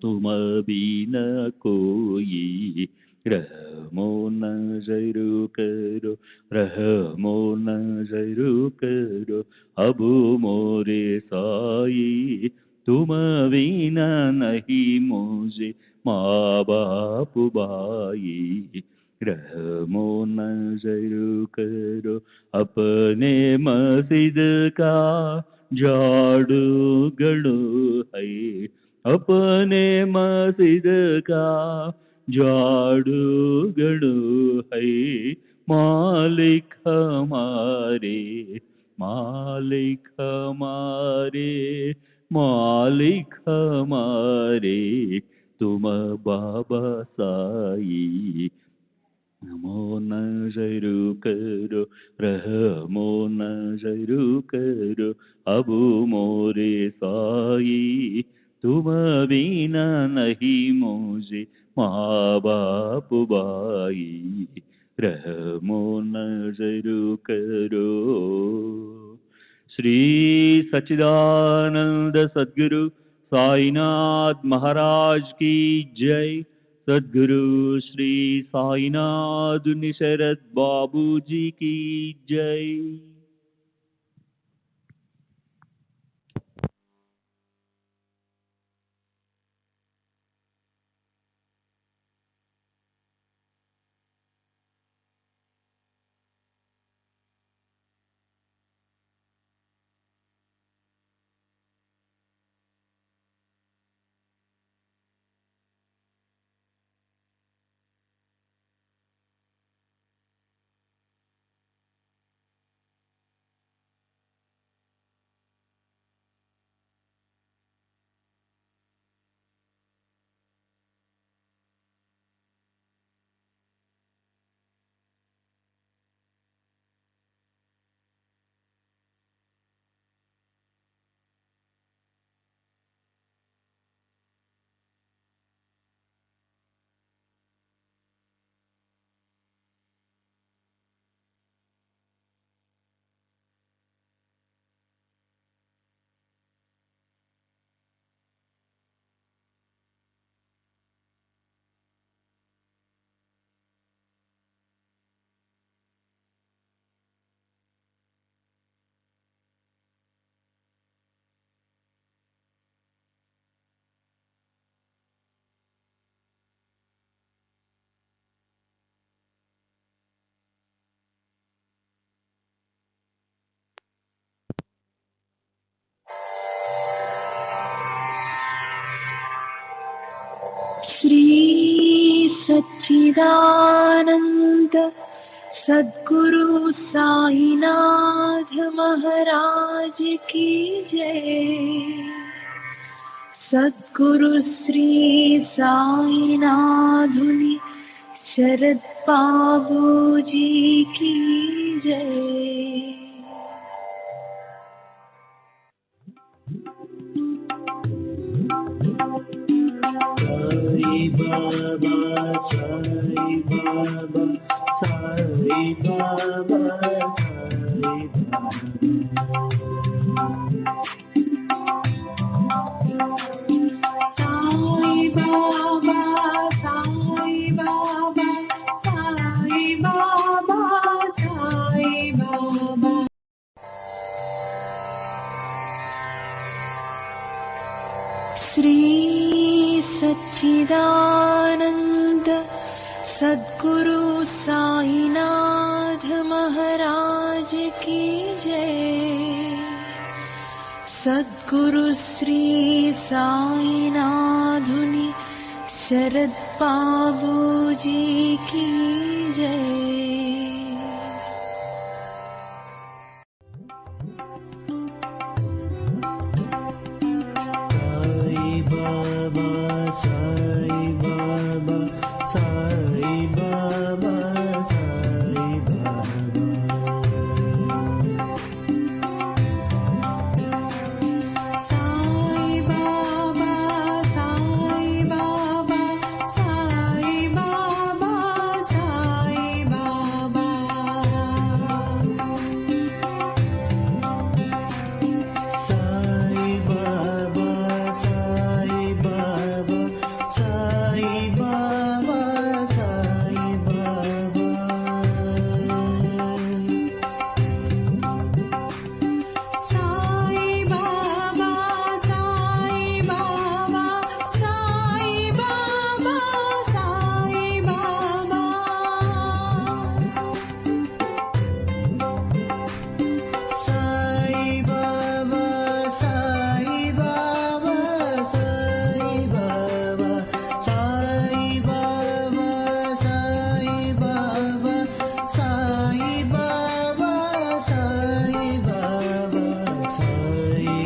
तुम बिना कोई रहमो नजर करो रहमो नजर करो अब मोरे साई तुम बिना नहीं मुझे माँ बाप भाई रहमो नजर करो अपने मस्जिद का झाड़ू गड़ो है अपने मस्जिद का झाड़ू गड़ो है मालिक हमारे मालिक हमारे मालिक हमारे तुम बाबा साई रहमो नजर करो रहमो नजर करो अब मोरे साई तुम बिना नहीं मुझे माँ बाप भाई रहमो नजर करो। श्री सच्चिदानंद सद्गुरु साईनाथ महाराज की जय। सद्गुरु श्री साईनाथ निशरद बाबू जी की जय। श्री सच्चिदानंद सद्गुरु साईनाथ महाराज की जय। सद्गुरु श्री साईनाथुनि शरद बाबू जी की जय। साई बाबा साई बाबा साई बाबा साई बाबा साई बाबा साई बाबा साई बाबा। श्री सच्चिदानंद सद्गुरु साईनाथ महाराज की जय। सद्गुरु श्री साईनाथुनि शरद बाबू जी की जय। साई बाबा साई बाबा साई बाबा।